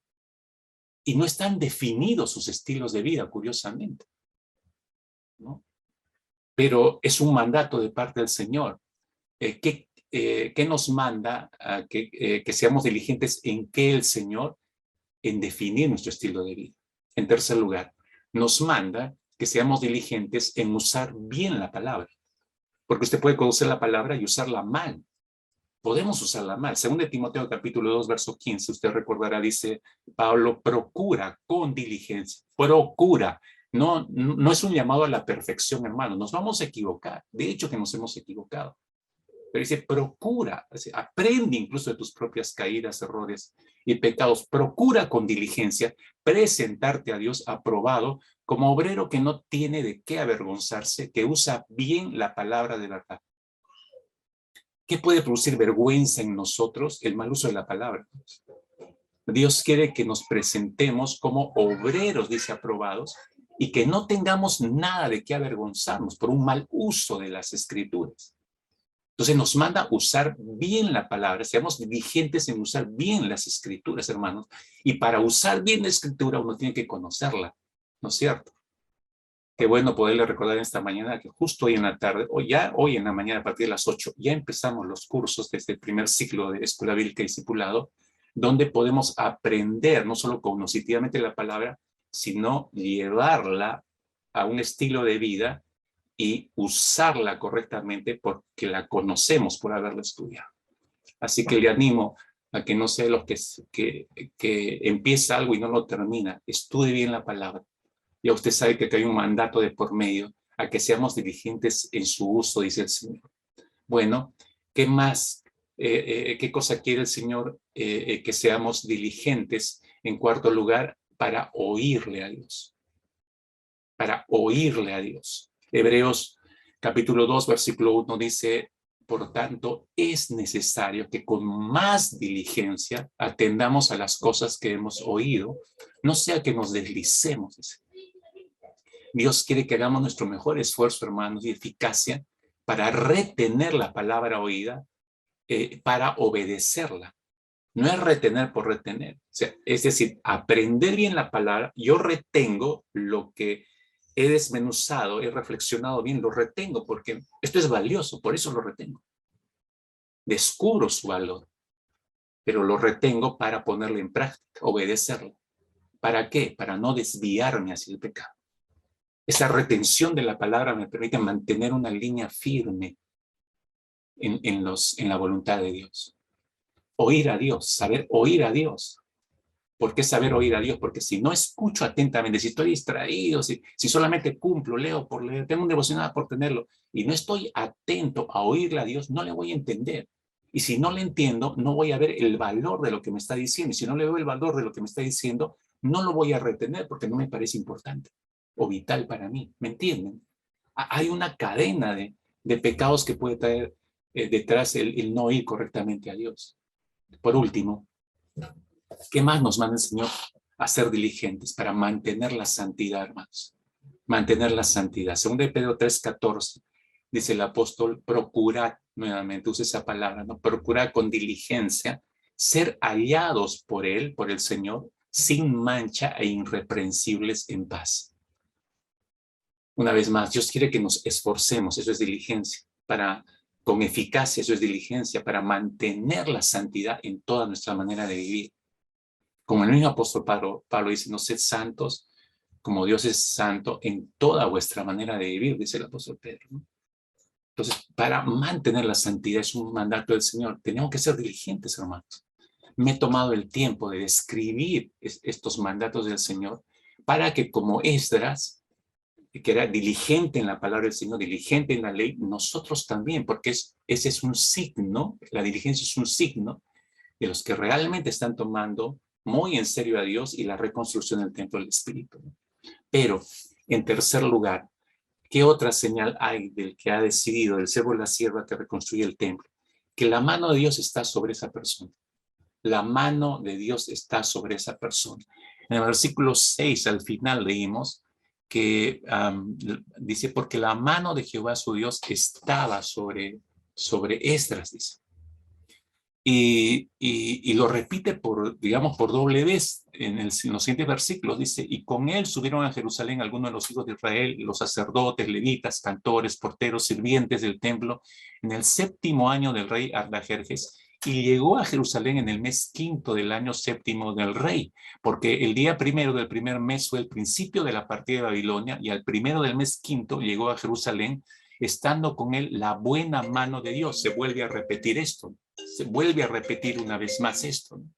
Y no están definidos sus estilos de vida, curiosamente, ¿no? Pero es un mandato de parte del Señor. ¿Qué nos manda a que seamos diligentes en qué el Señor? En definir nuestro estilo de vida. En tercer lugar, nos manda que seamos diligentes en usar bien la palabra. Porque usted puede conocer la palabra y usarla mal. Podemos usarla mal. Según de Timoteo capítulo 2, verso 15, usted recordará, dice Pablo, procura con diligencia. Procura. No es un llamado a la perfección, hermano. Nos vamos a equivocar. De hecho que nos hemos equivocado. Pero dice, procura, aprende incluso de tus propias caídas, errores y pecados. Procura con diligencia presentarte a Dios aprobado como obrero que no tiene de qué avergonzarse, que usa bien la palabra de verdad. ¿Qué puede producir vergüenza en nosotros? El mal uso de la palabra. Dios quiere que nos presentemos como obreros, dice, aprobados, y que no tengamos nada de qué avergonzarnos por un mal uso de las escrituras. Entonces nos manda usar bien la palabra, seamos diligentes en usar bien las escrituras, hermanos. Y para usar bien la escritura uno tiene que conocerla, ¿no es cierto? Qué bueno poderle recordar esta mañana que justo hoy en la tarde, o ya hoy en la mañana a partir de las 8, ya empezamos los cursos desde el primer ciclo de Escuela Bíblica y Discipulado, donde podemos aprender no solo cognitivamente la palabra, sino llevarla a un estilo de vida y usarla correctamente porque la conocemos por haberla estudiado. Así que le animo a que no sea los que empieza algo y no lo termina. Estudie bien la palabra. Ya usted sabe que hay un mandato de por medio a que seamos diligentes en su uso, dice el Señor. Bueno, ¿qué más? ¿Qué cosa quiere el Señor? Que seamos diligentes, en cuarto lugar, para oírle a Dios. Para oírle a Dios. Hebreos capítulo 2, versículo 1 dice, por tanto, es necesario que con más diligencia atendamos a las cosas que hemos oído, no sea que nos deslicemos. Dios quiere que hagamos nuestro mejor esfuerzo, hermanos, y eficacia para retener la palabra oída, para obedecerla. No es retener por retener. O sea, es decir, aprender bien la palabra, yo retengo lo que he desmenuzado, he reflexionado bien, lo retengo porque esto es valioso, por eso lo retengo. Descubro su valor, pero lo retengo para ponerlo en práctica, obedecerlo. ¿Para qué? Para no desviarme hacia el pecado. Esa retención de la palabra me permite mantener una línea firme en la voluntad de Dios. Oír a Dios, saber oír a Dios. ¿Por qué saber oír a Dios? Porque si no escucho atentamente, si estoy distraído, si solamente cumplo, leo por leer, tengo un devocional por tenerlo, y no estoy atento a oírle a Dios, no le voy a entender. Y si no le entiendo, no voy a ver el valor de lo que me está diciendo. Y si no le veo el valor de lo que me está diciendo, no lo voy a retener porque no me parece importante o vital para mí. ¿Me entienden? Hay una cadena de pecados que puede traer detrás el no oír correctamente a Dios. Por último, ¿qué más nos manda el Señor? A ser diligentes para mantener la santidad, hermanos. Mantener la santidad. Según de Pedro 3:14, dice el apóstol, procurad, nuevamente usa esa palabra, ¿no? Procurad con diligencia ser hallados por Él, por el Señor, sin mancha e irreprensibles en paz. Una vez más, Dios quiere que nos esforcemos, eso es diligencia, con eficacia, eso es diligencia, para mantener la santidad en toda nuestra manera de vivir. Como el mismo apóstol Pablo dice, no sed santos como Dios es santo en toda vuestra manera de vivir, dice el apóstol Pedro, ¿no? Entonces, para mantener la santidad es un mandato del Señor. Tenemos que ser diligentes, hermanos. Me he tomado el tiempo de describir estos mandatos del Señor para que como Esdras, que era diligente en la palabra del Señor, diligente en la ley, nosotros también, porque ese es un signo, la diligencia es un signo de los que realmente están tomando muy en serio a Dios y la reconstrucción del templo del Espíritu. Pero, en tercer lugar, ¿Qué otra señal hay del que ha decidido, el siervo de la sierva que reconstruye el templo? Que la mano de Dios está sobre esa persona. La mano de Dios está sobre esa persona. En el versículo 6 al final leímos que dice, porque la mano de Jehová su Dios estaba sobre Esdras, dice. Y lo repite digamos, por doble vez en los siguientes versículos. Dice, y con él subieron a Jerusalén algunos de los hijos de Israel, los sacerdotes, levitas, cantores, porteros, sirvientes del templo, en el 7º año del rey Artajerjes, y llegó a Jerusalén en el mes 5º del año 7º del rey, porque el día 1 del primer mes fue el principio de la partida de Babilonia, y al 1 del mes 5º llegó a Jerusalén, estando con él la buena mano de Dios. Se vuelve a repetir esto. Se vuelve a repetir una vez más esto, ¿no?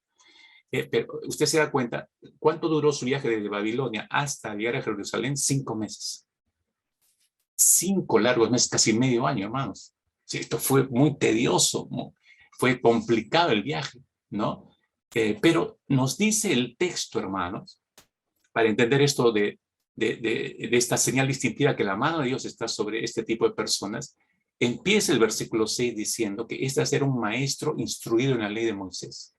Pero usted se da cuenta, ¿cuánto duró su viaje desde Babilonia hasta llegar a Jerusalén? 5 meses. 5 largos meses, casi medio año, hermanos. Sí, esto fue muy tedioso, ¿no? Fue complicado el viaje, ¿no? Pero nos dice el texto, hermanos, para entender esto de esta señal distintiva que la mano de Dios está sobre este tipo de personas. Empieza el versículo 6 diciendo que Esdras era un maestro instruido en la ley de Moisés.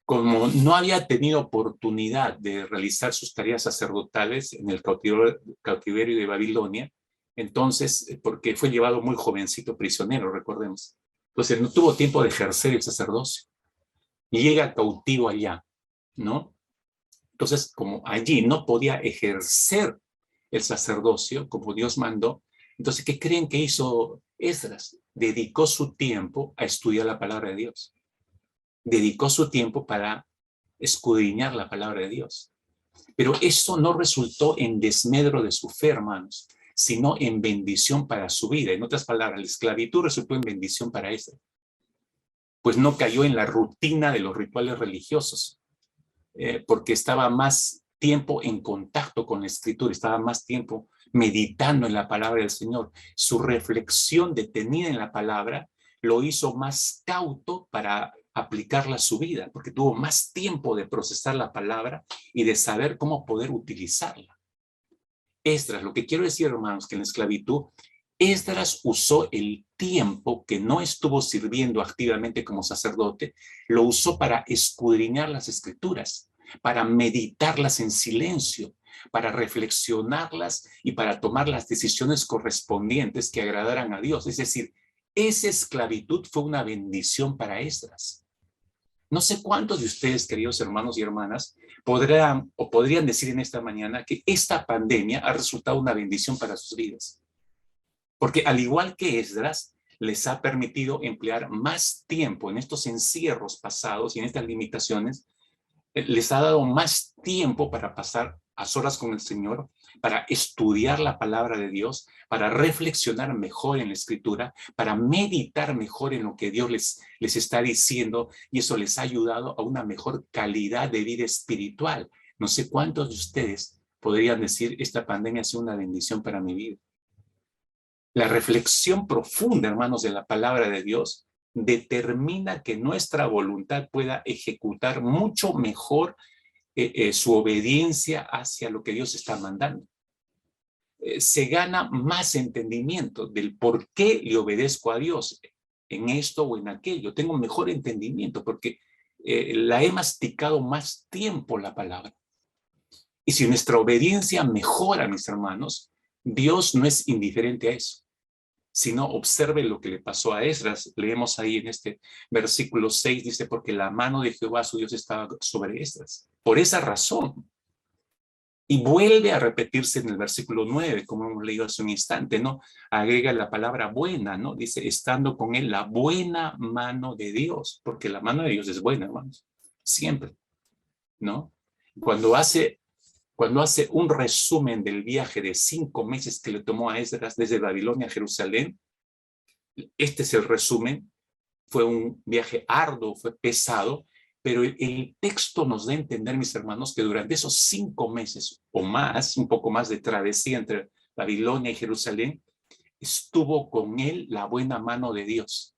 Como no había tenido oportunidad de realizar sus tareas sacerdotales en el cautiverio de Babilonia, entonces, porque fue llevado muy jovencito prisionero, recordemos. Entonces no tuvo tiempo de ejercer el sacerdocio. Y llega cautivo allá, ¿no? Entonces, como allí no podía ejercer el sacerdocio como Dios mandó, entonces, ¿qué creen que hizo Esdras? Dedicó su tiempo a estudiar la palabra de Dios. Dedicó su tiempo para escudriñar la palabra de Dios. Pero eso no resultó en desmedro de su fe, hermanos, sino en bendición para su vida. En otras palabras, la esclavitud resultó en bendición para Esdras, pues no cayó en la rutina de los rituales religiosos, porque estaba más tiempo en contacto con la Escritura, estaba más tiempo meditando en la palabra del Señor. Su reflexión detenida en la palabra lo hizo más cauto para aplicarla a su vida, porque tuvo más tiempo de procesar la palabra y de saber cómo poder utilizarla. Esdras, lo que quiero decir, hermanos, que en la esclavitud, Esdras usó el tiempo que no estuvo sirviendo activamente como sacerdote, lo usó para escudriñar las escrituras, para meditarlas en silencio, para reflexionarlas y para tomar las decisiones correspondientes que agradaran a Dios. Es decir, esa esclavitud fue una bendición para Esdras. No sé cuántos de ustedes, queridos hermanos y hermanas, podrían decir en esta mañana que esta pandemia ha resultado una bendición para sus vidas. Porque al igual que Esdras, les ha permitido emplear más tiempo en estos encierros pasados y en estas limitaciones, les ha dado más tiempo para pasar a solas con el Señor, para estudiar la palabra de Dios, para reflexionar mejor en la Escritura, para meditar mejor en lo que Dios les está diciendo, y eso les ha ayudado a una mejor calidad de vida espiritual. No sé cuántos de ustedes podrían decir, esta pandemia ha sido una bendición para mi vida. La reflexión profunda, hermanos, de la palabra de Dios determina que nuestra voluntad pueda ejecutar mucho mejor su obediencia hacia lo que Dios está mandando. Se gana más entendimiento del por qué le obedezco a Dios en esto o en aquello. Tengo mejor entendimiento porque la he masticado más tiempo la palabra. Y si nuestra obediencia mejora, mis hermanos, Dios no es indiferente a eso, sino observe lo que le pasó a Esdras. Leemos ahí en este versículo 6, dice, porque la mano de Jehová su Dios estaba sobre Esdras. Por esa razón. Y vuelve a repetirse en el versículo 9, como hemos leído hace un instante, ¿no? Agrega la palabra buena, ¿no? Dice, estando con él la buena mano de Dios, porque la mano de Dios es buena, hermanos, siempre, ¿no? Cuando hace un resumen del viaje de 5 meses que le tomó a Esdras desde Babilonia a Jerusalén, este es el resumen. Fue un viaje arduo, fue pesado, pero el texto nos da a entender, mis hermanos, que durante esos 5 meses o más, un poco más de travesía entre Babilonia y Jerusalén, estuvo con él la buena mano de Dios.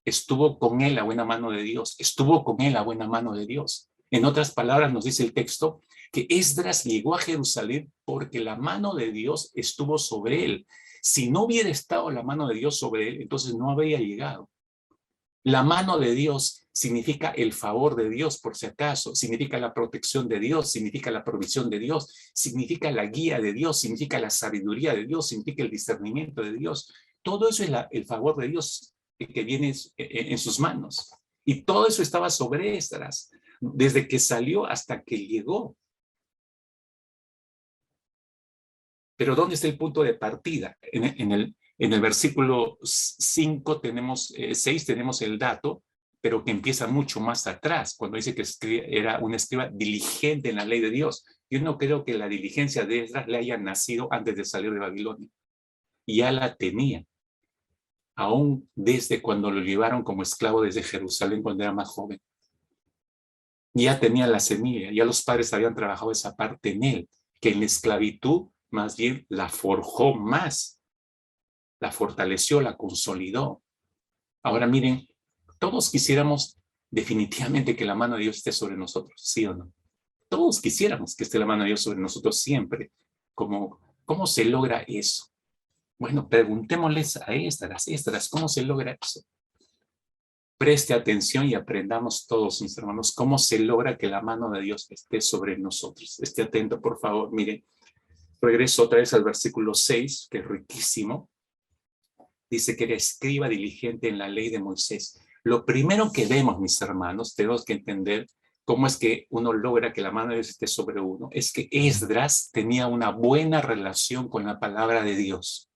Estuvo con él la buena mano de Dios. Estuvo con él la buena mano de Dios. En otras palabras, nos dice el texto que Esdras llegó a Jerusalén porque la mano de Dios estuvo sobre él. Si no hubiera estado la mano de Dios sobre él, entonces no habría llegado. La mano de Dios significa el favor de Dios, por si acaso, significa la protección de Dios, significa la provisión de Dios, significa la guía de Dios, significa la sabiduría de Dios, significa el discernimiento de Dios. Todo eso es el favor de Dios que viene en sus manos. Y todo eso estaba sobre Esdras, desde que salió hasta que llegó. Pero ¿dónde está el punto de partida? En el versículo 5 tenemos, 6 tenemos el dato, pero que empieza mucho más atrás, cuando dice que era un escriba diligente en la ley de Dios. Yo no creo que la diligencia de Esdras le haya nacido antes de salir de Babilonia. Ya la tenía, aún desde cuando lo llevaron como esclavo desde Jerusalén cuando era más joven. Ya tenía la semilla, ya los padres habían trabajado esa parte en él, que en la esclavitud más bien la forjó más, la fortaleció, la consolidó. Ahora miren, todos quisiéramos definitivamente que la mano de Dios esté sobre nosotros, ¿sí o no? Todos quisiéramos que esté la mano de Dios sobre nosotros siempre. ¿Cómo se logra eso? Bueno, preguntémosles a Esdras, ¿cómo se logra eso? Preste atención y aprendamos todos, mis hermanos, cómo se logra que la mano de Dios esté sobre nosotros. Esté atento, por favor. Miren, regreso otra vez al versículo 6, que es riquísimo. Dice que era escriba diligente en la ley de Moisés. Lo primero que vemos, mis hermanos, tenemos que entender cómo es que uno logra que la mano de Dios esté sobre uno. Es que Esdras tenía una buena relación con la palabra de Dios.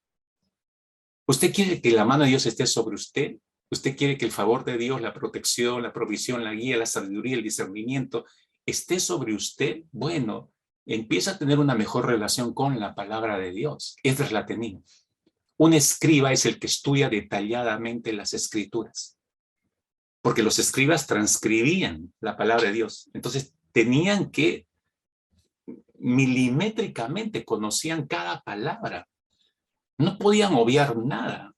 ¿Usted quiere que la mano de Dios esté sobre usted? ¿Usted quiere que el favor de Dios, la protección, la provisión, la guía, la sabiduría, el discernimiento esté sobre usted? Bueno, empieza a tener una mejor relación con la palabra de Dios. Esdras la tenía. Un escriba es el que estudia detalladamente las escrituras, porque los escribas transcribían la palabra de Dios. Entonces tenían que milimétricamente conocían cada palabra. No podían obviar nada.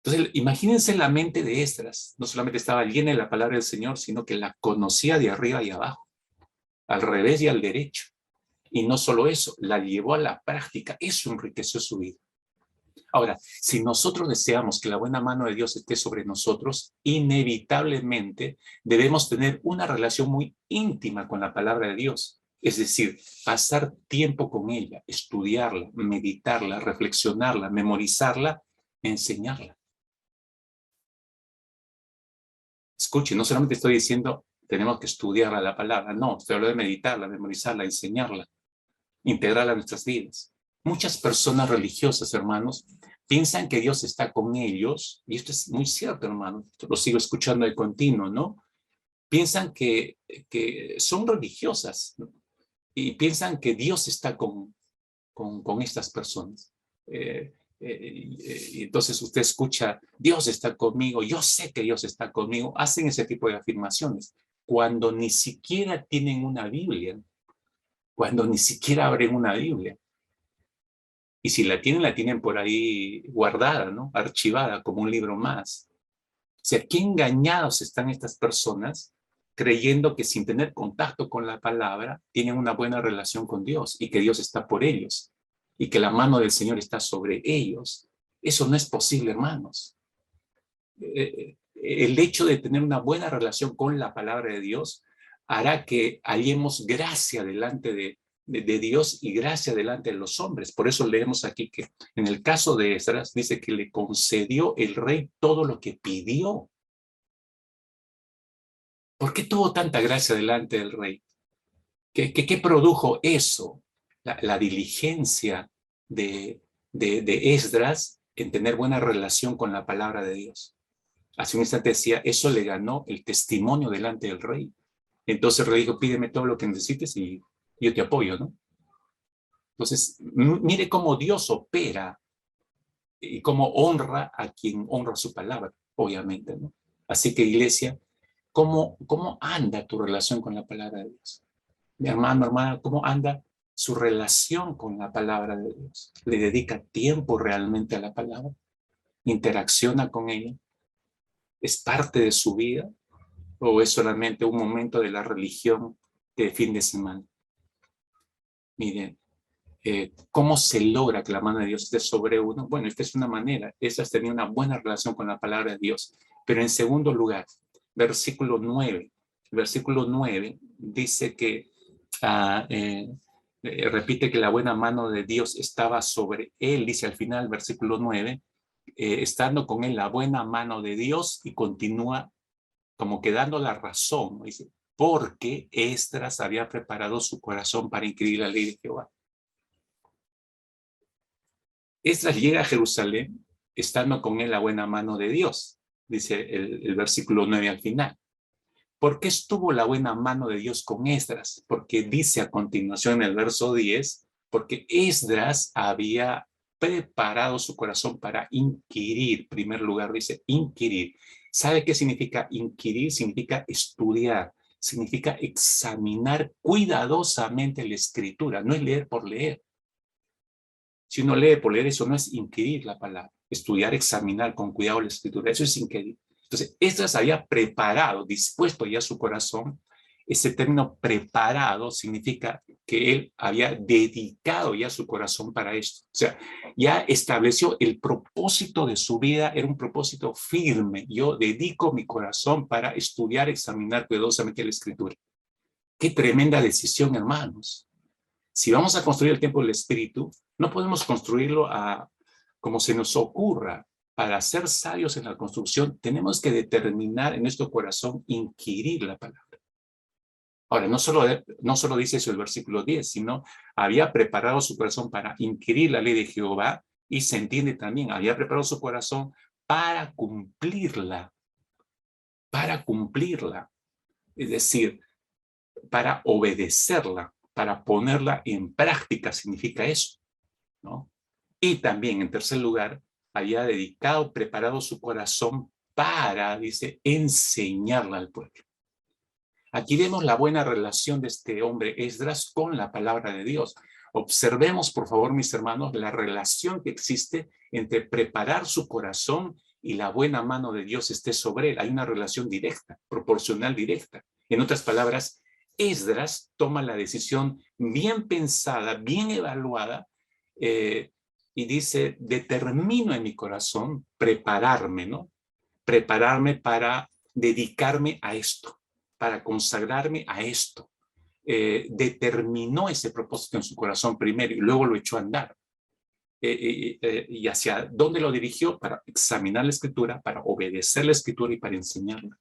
Entonces, imagínense la mente de Esdras. No solamente estaba llena de la palabra del Señor, sino que la conocía de arriba y abajo, al revés y al derecho. Y no solo eso, la llevó a la práctica. Eso enriqueció su vida. Ahora, si nosotros deseamos que la buena mano de Dios esté sobre nosotros, inevitablemente debemos tener una relación muy íntima con la palabra de Dios. Es decir, pasar tiempo con ella, estudiarla, meditarla, reflexionarla, memorizarla, enseñarla. Escuche, no solamente estoy diciendo tenemos que estudiar la palabra, no, estoy hablando de meditarla, memorizarla, enseñarla, integrarla a nuestras vidas. Muchas personas religiosas, hermanos, piensan que Dios está con ellos, y esto es muy cierto, hermano, lo sigo escuchando de continuo, ¿no? Piensan que son religiosas, ¿no? Y piensan que Dios está con estas personas. Y entonces usted escucha, Dios está conmigo, yo sé que Dios está conmigo, hacen ese tipo de afirmaciones, cuando ni siquiera tienen una Biblia, cuando ni siquiera abren una Biblia. Y si la tienen por ahí guardada, ¿no? Archivada como un libro más. O sea, qué engañados están estas personas creyendo que sin tener contacto con la palabra tienen una buena relación con Dios y que Dios está por ellos y que la mano del Señor está sobre ellos. Eso no es posible, hermanos. El hecho de tener una buena relación con la palabra de Dios hará que hallemos gracia delante de Dios y gracia delante de los hombres. Por eso leemos aquí que en el caso de Esdras dice que le concedió el rey todo lo que pidió. ¿Por qué tuvo tanta gracia delante del rey? ¿Qué produjo eso? La diligencia de Esdras en tener buena relación con la palabra de Dios. Hace un instante decía, eso le ganó el testimonio delante del rey. Entonces el rey dijo, pídeme todo lo que necesites y yo te apoyo, ¿no? Entonces, mire cómo Dios opera y cómo honra a quien honra su palabra, obviamente, ¿no? Así que, iglesia, ¿cómo anda tu relación con la palabra de Dios? Mi hermano, hermana, ¿cómo anda su relación con la palabra de Dios? ¿Le dedica tiempo realmente a la palabra? ¿Interacciona con ella? ¿Es parte de su vida? ¿O es solamente un momento de la religión de fin de semana? Miren, ¿cómo se logra que la mano de Dios esté sobre uno? Bueno, esta es una manera. Esas tenía una buena relación con la palabra de Dios. Pero en segundo lugar, versículo 9. Versículo 9 dice que, repite que la buena mano de Dios estaba sobre él. Dice al final, versículo 9, estando con él la buena mano de Dios, y continúa como que dando la razón. Dice, porque Esdras había preparado su corazón para inquirir la ley de Jehová. Esdras llega a Jerusalén estando con él la buena mano de Dios, dice el versículo 9 al final. ¿Por qué estuvo la buena mano de Dios con Esdras? Porque dice a continuación en el verso 10, porque Esdras había preparado su corazón para inquirir. En primer lugar dice inquirir. ¿Sabe qué significa inquirir? Significa estudiar, significa examinar cuidadosamente la escritura, no es leer por leer. Si uno lee por leer, eso no es inquirir la palabra. Estudiar, examinar con cuidado la escritura, eso es inquirir. Entonces, Esdras había preparado, dispuesto ya su corazón. Ese término preparado significa que él había dedicado ya su corazón para esto. O sea, ya estableció el propósito de su vida, era un propósito firme. Yo dedico mi corazón para estudiar, examinar cuidadosamente la escritura. Qué tremenda decisión, hermanos. Si vamos a construir el templo del Espíritu, no podemos construirlo como se nos ocurra. Para ser sabios en la construcción, tenemos que determinar en nuestro corazón inquirir la palabra. Ahora, no solo dice eso el versículo 10, sino había preparado su corazón para inquirir la ley de Jehová, y se entiende también, había preparado su corazón para cumplirla, es decir, para obedecerla, para ponerla en práctica, significa eso, ¿no? Y también, en tercer lugar, había dedicado, preparado su corazón para, dice, enseñarla al pueblo. Aquí vemos la buena relación de este hombre Esdras con la palabra de Dios. Observemos, por favor, mis hermanos, la relación que existe entre preparar su corazón y la buena mano de Dios esté sobre él. Hay una relación directa, proporcional directa. En otras palabras, Esdras toma la decisión bien pensada, bien evaluada, y dice, determino en mi corazón prepararme, ¿no? Prepararme para dedicarme a esto, para consagrarme a esto. Determinó ese propósito en su corazón primero y luego lo echó a andar. Y hacia dónde lo dirigió, para examinar la escritura, para obedecer la escritura y para enseñarla.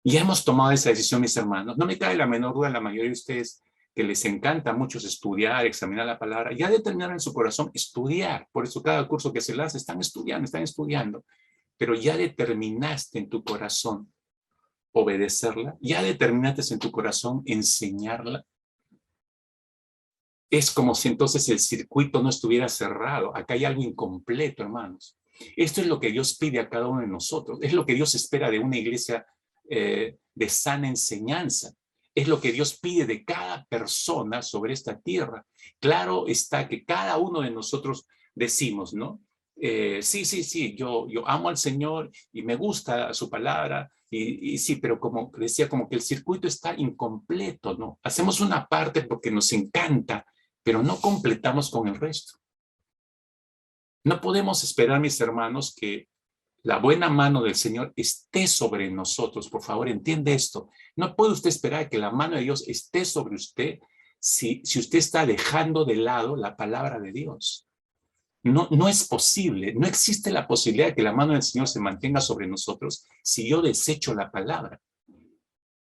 Y hemos tomado esa decisión, mis hermanos. No me cabe la menor duda, la mayoría de ustedes que les encanta mucho estudiar, examinar la palabra, ya determinaron en su corazón estudiar. Por eso cada curso que se lanza están estudiando. Pero ya determinaste en tu corazón obedecerla, ya determinaste en tu corazón enseñarla. Es como si entonces el circuito no estuviera cerrado. Acá hay algo incompleto, hermanos. Esto es lo que Dios pide a cada uno de nosotros. Es lo que Dios espera de una iglesia de sana enseñanza. Es lo que Dios pide de cada persona sobre esta tierra. Claro está que cada uno de nosotros decimos, ¿no? Sí, yo amo al Señor y me gusta su palabra, y sí, pero como decía, como que el circuito está incompleto, ¿no? Hacemos una parte porque nos encanta, pero no completamos con el resto. No podemos esperar, mis hermanos, que la buena mano del Señor esté sobre nosotros. Por favor, entiende esto. No puede usted esperar que la mano de Dios esté sobre usted si usted está dejando de lado la palabra de Dios. No es posible, no existe la posibilidad de que la mano del Señor se mantenga sobre nosotros si yo desecho la palabra.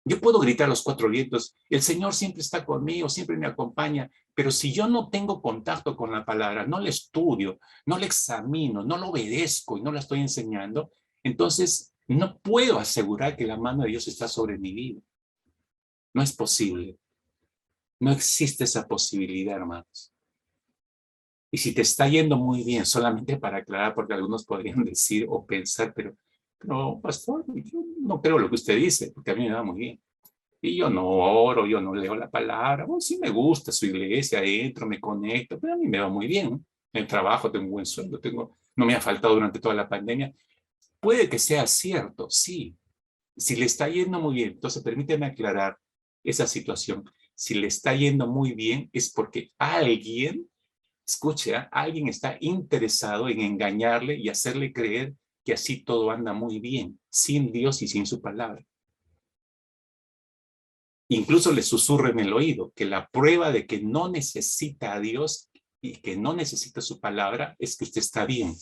Yo puedo gritar a los cuatro vientos, el Señor siempre está conmigo, siempre me acompaña, pero si yo no tengo contacto con la palabra, no la estudio, no la examino, no la obedezco y no la estoy enseñando, entonces no puedo asegurar que la mano de Dios está sobre mi vida. No es posible. No existe esa posibilidad, hermanos. Y si te está yendo muy bien, solamente para aclarar, porque algunos podrían decir o pensar, pero pastor, yo no creo lo que usted dice, porque a mí me va muy bien. Y yo no oro, yo no leo la palabra. Bueno, sí me gusta su iglesia, entro, me conecto, pero a mí me va muy bien. En el trabajo tengo un buen sueldo, no me ha faltado durante toda la pandemia. Puede que sea cierto, sí, Si le está yendo muy bien, entonces permíteme aclarar esa situación. Si le está yendo muy bien es porque alguien, escuche, alguien está interesado en engañarle y hacerle creer que así todo anda muy bien, sin Dios y sin su palabra. Incluso le susurra en el oído que la prueba de que no necesita a Dios y que no necesita su palabra es que usted está bien.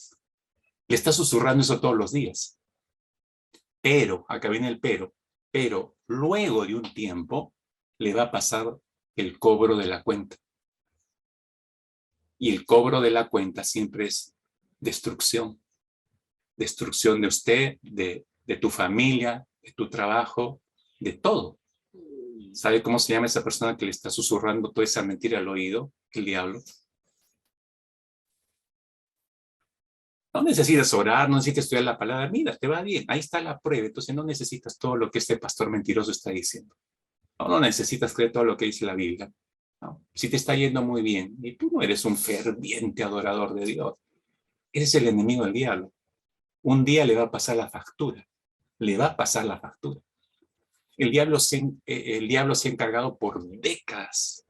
Le está susurrando eso todos los días. Pero, acá viene el pero luego de un tiempo le va a pasar el cobro de la cuenta. Y el cobro de la cuenta siempre es destrucción. Destrucción de usted, de tu familia, de tu trabajo, de todo. ¿Sabe cómo se llama esa persona que le está susurrando toda esa mentira al oído? El diablo. No necesitas orar, no necesitas estudiar la palabra. Mira, te va bien, ahí está la prueba. Entonces no necesitas todo lo que este pastor mentiroso está diciendo. No necesitas creer todo lo que dice la Biblia. ¿No? Si te está yendo muy bien y tú no eres un ferviente adorador de Dios, ese es el enemigo del diablo. Un día le va a pasar la factura. Le va a pasar la factura. El diablo se ha encargado por décadas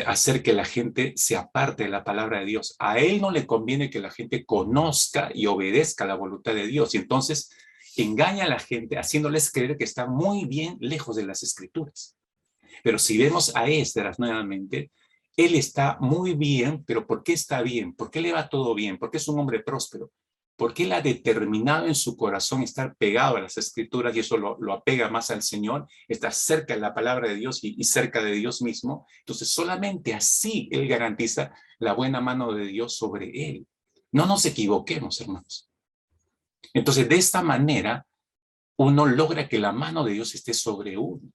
hacer que la gente se aparte de la palabra de Dios. A él no le conviene que la gente conozca y obedezca la voluntad de Dios. Y entonces engaña a la gente haciéndoles creer que está muy bien lejos de las escrituras. Pero si vemos a Esdras nuevamente, él está muy bien, pero ¿por qué está bien? ¿Por qué le va todo bien? ¿Por qué es un hombre próspero? Porque él ha determinado en su corazón estar pegado a las escrituras y eso lo apega más al Señor, estar cerca de la palabra de Dios y cerca de Dios mismo. Entonces solamente así él garantiza la buena mano de Dios sobre él. No nos equivoquemos, hermanos. Entonces de esta manera uno logra que la mano de Dios esté sobre uno.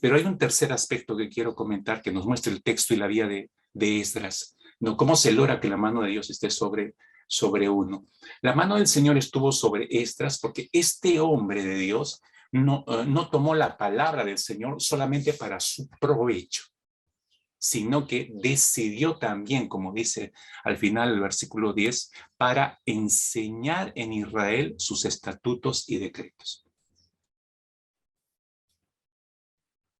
Pero hay un tercer aspecto que quiero comentar que nos muestra el texto y la vida de Esdras, ¿no? ¿Cómo se logra que la mano de Dios esté sobre uno? La mano del Señor estuvo sobre Esdras porque este hombre de Dios no tomó la palabra del Señor solamente para su provecho, sino que decidió también, como dice al final el versículo 10, para enseñar en Israel sus estatutos y decretos.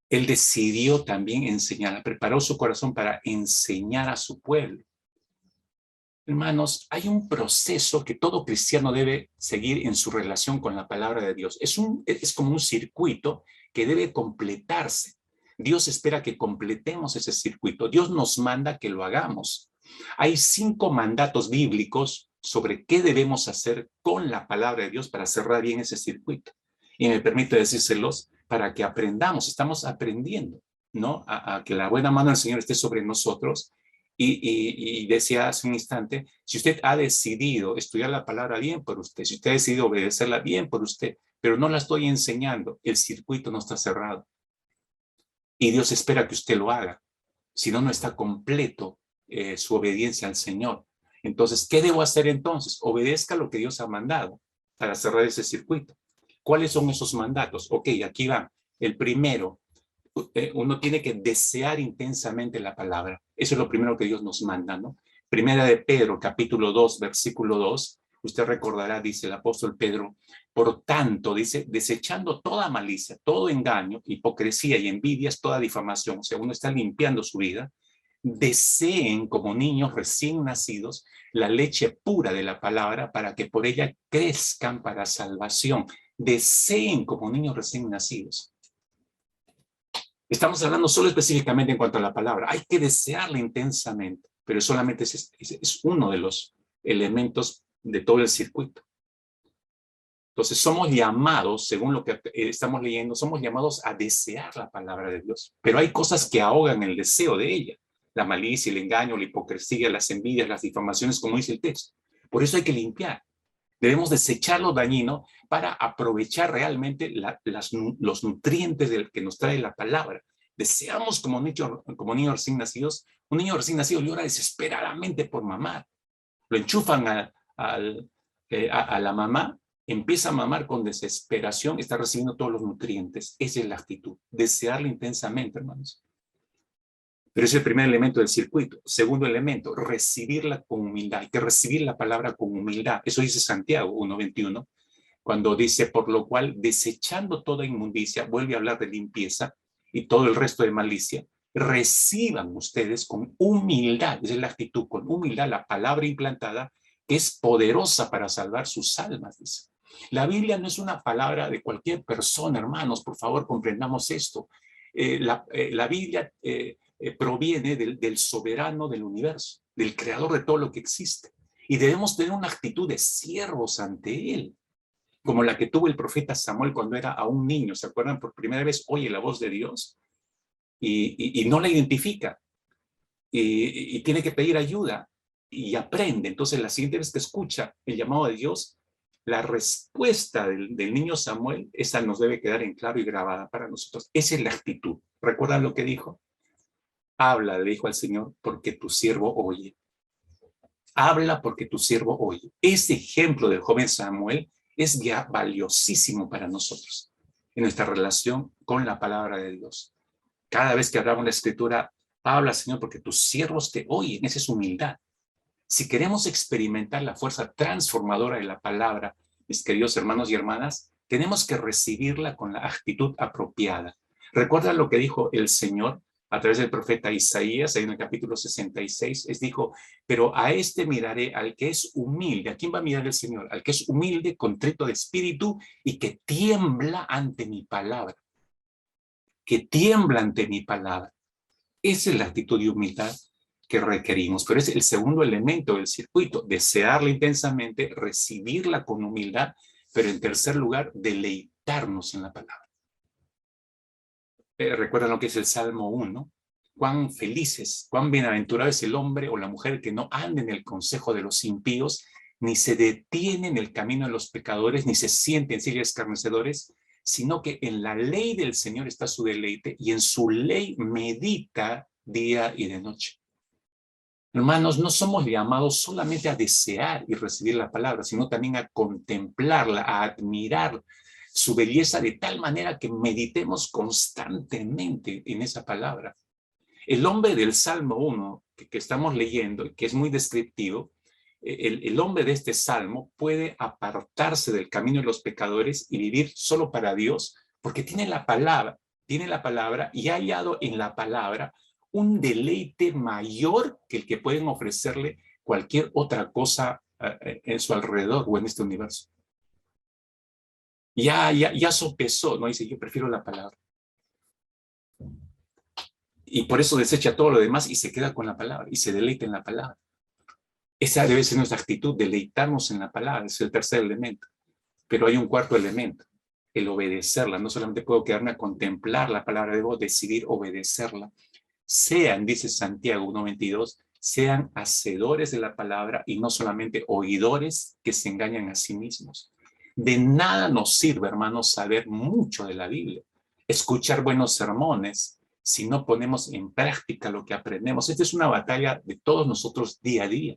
Él decidió también enseñar, preparó su corazón para enseñar a su pueblo. Hermanos, hay un proceso que todo cristiano debe seguir en su relación con la palabra de Dios. Es como un circuito que debe completarse. Dios espera que completemos ese circuito. Dios nos manda que lo hagamos. Hay 5 mandatos bíblicos sobre qué debemos hacer con la palabra de Dios para cerrar bien ese circuito. Y me permito decírselos para que aprendamos. Estamos aprendiendo, ¿no? A que la buena mano del Señor esté sobre nosotros. Y decía hace un instante, si usted ha decidido estudiar la palabra bien por usted, si usted ha decidido obedecerla bien por usted, pero no la estoy enseñando, el circuito no está cerrado. Y Dios espera que usted lo haga. Si no, no está completo su obediencia al Señor. Entonces, ¿qué debo hacer entonces? Obedezca lo que Dios ha mandado para cerrar ese circuito. ¿Cuáles son esos mandatos? Ok, aquí va. El primero, uno tiene que desear intensamente la palabra. Eso es lo primero que Dios nos manda, ¿no? Primera de Pedro, capítulo 2, versículo 2. Usted recordará, dice el apóstol Pedro, por tanto, dice, desechando toda malicia, todo engaño, hipocresía y envidias, toda difamación, o sea, uno está limpiando su vida, deseen como niños recién nacidos la leche pura de la palabra para que por ella crezcan para salvación. Deseen como niños recién nacidos. Estamos hablando solo específicamente en cuanto a la palabra. Hay que desearla intensamente, pero solamente es uno de los elementos de todo el circuito. Entonces somos llamados, según lo que estamos leyendo, somos llamados a desear la palabra de Dios. Pero hay cosas que ahogan el deseo de ella. La malicia, el engaño, la hipocresía, las envidias, las difamaciones, como dice el texto. Por eso hay que limpiar. Debemos desechar lo dañino para aprovechar realmente los nutrientes que nos trae la palabra. Deseamos como niños recién nacidos. Un niño recién nacido llora desesperadamente por mamar. Lo enchufan a la mamá, empieza a mamar con desesperación, está recibiendo todos los nutrientes. Esa es la actitud. Desearla intensamente, hermanos. Pero es el primer elemento del circuito. Segundo elemento, recibirla con humildad. Hay que recibir la palabra con humildad. Eso dice Santiago 1:21. cuando dice, por lo cual, desechando toda inmundicia, vuelve a hablar de limpieza y todo el resto de malicia, reciban ustedes con humildad, esa es la actitud, con humildad la palabra implantada, que es poderosa para salvar sus almas, dice. La Biblia no es una palabra de cualquier persona, hermanos, por favor, comprendamos esto. La Biblia proviene del soberano del universo, del creador de todo lo que existe. Y debemos tener una actitud de siervos ante él, como la que tuvo el profeta Samuel cuando era aún niño. ¿Se acuerdan? Por primera vez oye la voz de Dios y no la identifica y tiene que pedir ayuda y aprende. Entonces, la siguiente vez que escucha el llamado de Dios, la respuesta del niño Samuel, esa nos debe quedar en claro y grabada para nosotros. Esa es la actitud. ¿Recuerdan lo que dijo? Habla, le dijo al Señor, porque tu siervo oye. Habla porque tu siervo oye. Ese ejemplo del joven Samuel es ya valiosísimo para nosotros en nuestra relación con la palabra de Dios. Cada vez que hablamos la escritura, habla, Señor, porque tus siervos te oyen. Esa es humildad. Si queremos experimentar la fuerza transformadora de la palabra, mis queridos hermanos y hermanas, tenemos que recibirla con la actitud apropiada. ¿Recuerdan lo que dijo el Señor a través del profeta Isaías, ahí en el capítulo 66? Dijo, pero a este miraré, al que es humilde. ¿A quién va a mirar el Señor? Al que es humilde, contrito de espíritu y que tiembla ante mi palabra. Que tiembla ante mi palabra. Esa es la actitud de humildad que requerimos, pero es el segundo elemento del circuito, desearla intensamente, recibirla con humildad, pero en tercer lugar, deleitarnos en la palabra. ¿Recuerdan lo que es el Salmo 1? Cuán felices, cuán bienaventurado es el hombre o la mujer que no anda en el consejo de los impíos, ni se detiene en el camino de los pecadores, ni se siente en sillas escarnecedores, sino que en la ley del Señor está su deleite y en su ley medita día y de noche. Hermanos, no somos llamados solamente a desear y recibir la palabra, sino también a contemplarla, a admirar su belleza de tal manera que meditemos constantemente en esa palabra. El hombre del Salmo 1 que estamos leyendo, que es muy descriptivo, el hombre de este Salmo puede apartarse del camino de los pecadores y vivir solo para Dios, porque tiene la palabra y ha hallado en la palabra un deleite mayor que el que pueden ofrecerle cualquier otra cosa en su alrededor o en este universo. Ya sopesó, ¿no? Dice, yo prefiero la palabra. Y por eso desecha todo lo demás y se queda con la palabra y se deleita en la palabra. Esa debe ser nuestra actitud, deleitarnos en la palabra, es el tercer elemento. Pero hay un cuarto elemento, el obedecerla. No solamente puedo quedarme a contemplar la palabra, debo decidir obedecerla. Sean, dice Santiago 1:22, sean hacedores de la palabra y no solamente oidores que se engañan a sí mismos. De nada nos sirve, hermanos, saber mucho de la Biblia, escuchar buenos sermones, si no ponemos en práctica lo que aprendemos. Esta es una batalla de todos nosotros día a día.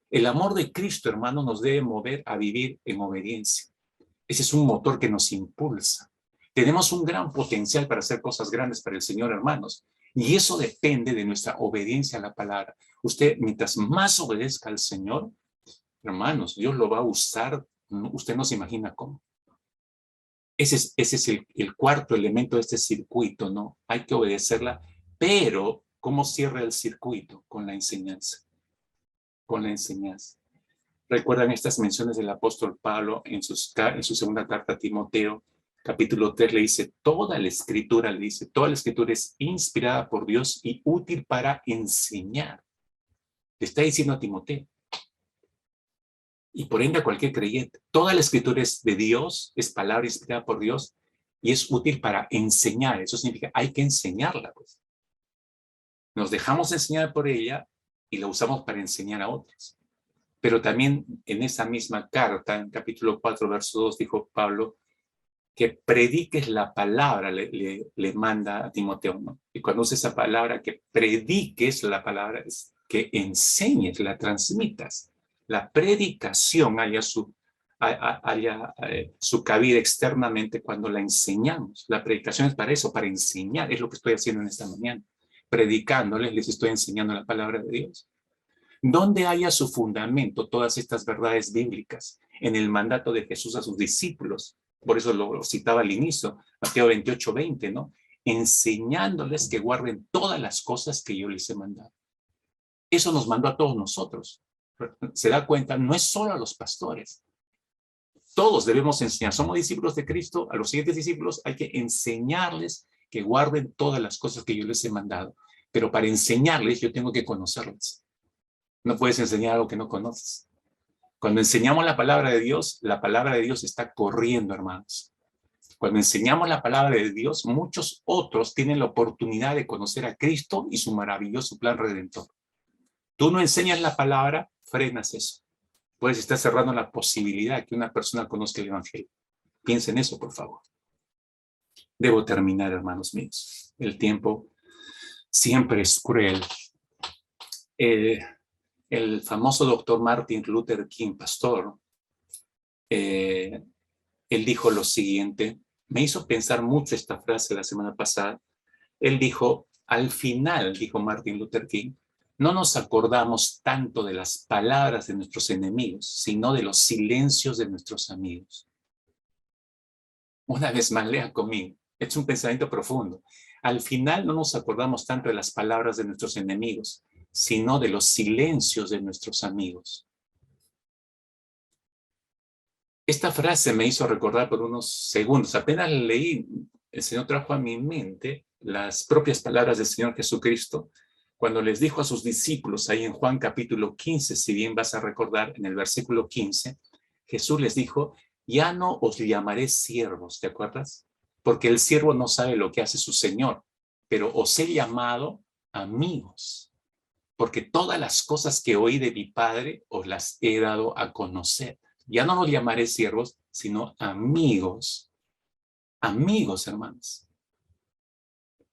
El amor de Cristo, hermano, nos debe mover a vivir en obediencia. Ese es un motor que nos impulsa. Tenemos un gran potencial para hacer cosas grandes para el Señor, hermanos. Y eso depende de nuestra obediencia a la palabra. Usted, mientras más obedezca al Señor, hermanos, Dios lo va a usar. Usted no se imagina cómo. Ese es el cuarto elemento de este circuito, ¿no? Hay que obedecerla, pero ¿cómo cierra el circuito? Con la enseñanza. Con la enseñanza. ¿Recuerdan estas menciones del apóstol Pablo en su segunda carta a Timoteo? Capítulo 3 le dice, toda la escritura es inspirada por Dios y útil para enseñar. Le está diciendo a Timoteo. Y por ende a cualquier creyente. Toda la escritura es de Dios, es palabra inspirada por Dios y es útil para enseñar. Eso significa, hay que enseñarla, pues. Nos dejamos enseñar por ella y la usamos para enseñar a otros. Pero también en esa misma carta, en capítulo 4, verso 2, dijo Pablo, que prediques la palabra, le manda a Timoteo, ¿no? Y cuando usa esa palabra, que prediques la palabra, es que enseñes, la transmitas. La predicación haya su cabida externamente cuando la enseñamos. La predicación es para eso, para enseñar. Es lo que estoy haciendo en esta mañana. Predicándoles, les estoy enseñando la palabra de Dios. ¿Dónde haya su fundamento todas estas verdades bíblicas? en el mandato de Jesús a sus discípulos. Por eso lo citaba al inicio, Mateo 28:20, ¿no? Enseñándoles que guarden todas las cosas que yo les he mandado. Eso nos mandó a todos nosotros. Se da cuenta, no es solo a los pastores. Todos debemos enseñar. Somos discípulos de Cristo. A los siguientes discípulos hay que enseñarles que guarden todas las cosas que yo les he mandado. Pero para enseñarles, yo tengo que conocerles. No puedes enseñar algo que no conoces. Cuando enseñamos la palabra de Dios está corriendo, hermanos. Cuando enseñamos la palabra de Dios, muchos otros tienen la oportunidad de conocer a Cristo y su maravilloso plan redentor. Tú no enseñas la palabra, frenas eso. Puedes estar cerrando la posibilidad de que una persona conozca el Evangelio. Piensa en eso, por favor. Debo terminar, hermanos míos. El tiempo siempre es cruel. El famoso doctor Martin Luther King, pastor, él dijo lo siguiente. Me hizo pensar mucho esta frase la semana pasada. Él dijo, al final, dijo Martin Luther King, no nos acordamos tanto de las palabras de nuestros enemigos, sino de los silencios de nuestros amigos. Una vez más, lea conmigo. Es un pensamiento profundo. Al final no nos acordamos tanto de las palabras de nuestros enemigos, sino de los silencios de nuestros amigos. Esta frase me hizo recordar por unos segundos. Apenas leí, el Señor trajo a mi mente las propias palabras del Señor Jesucristo, cuando les dijo a sus discípulos, ahí en Juan capítulo 15, si bien vas a recordar, en el versículo 15, Jesús les dijo, ya no os llamaré siervos, ¿te acuerdas? Porque el siervo no sabe lo que hace su Señor, pero os he llamado amigos, porque todas las cosas que oí de mi Padre os las he dado a conocer. Ya no los llamaré siervos, sino amigos. Amigos, hermanos.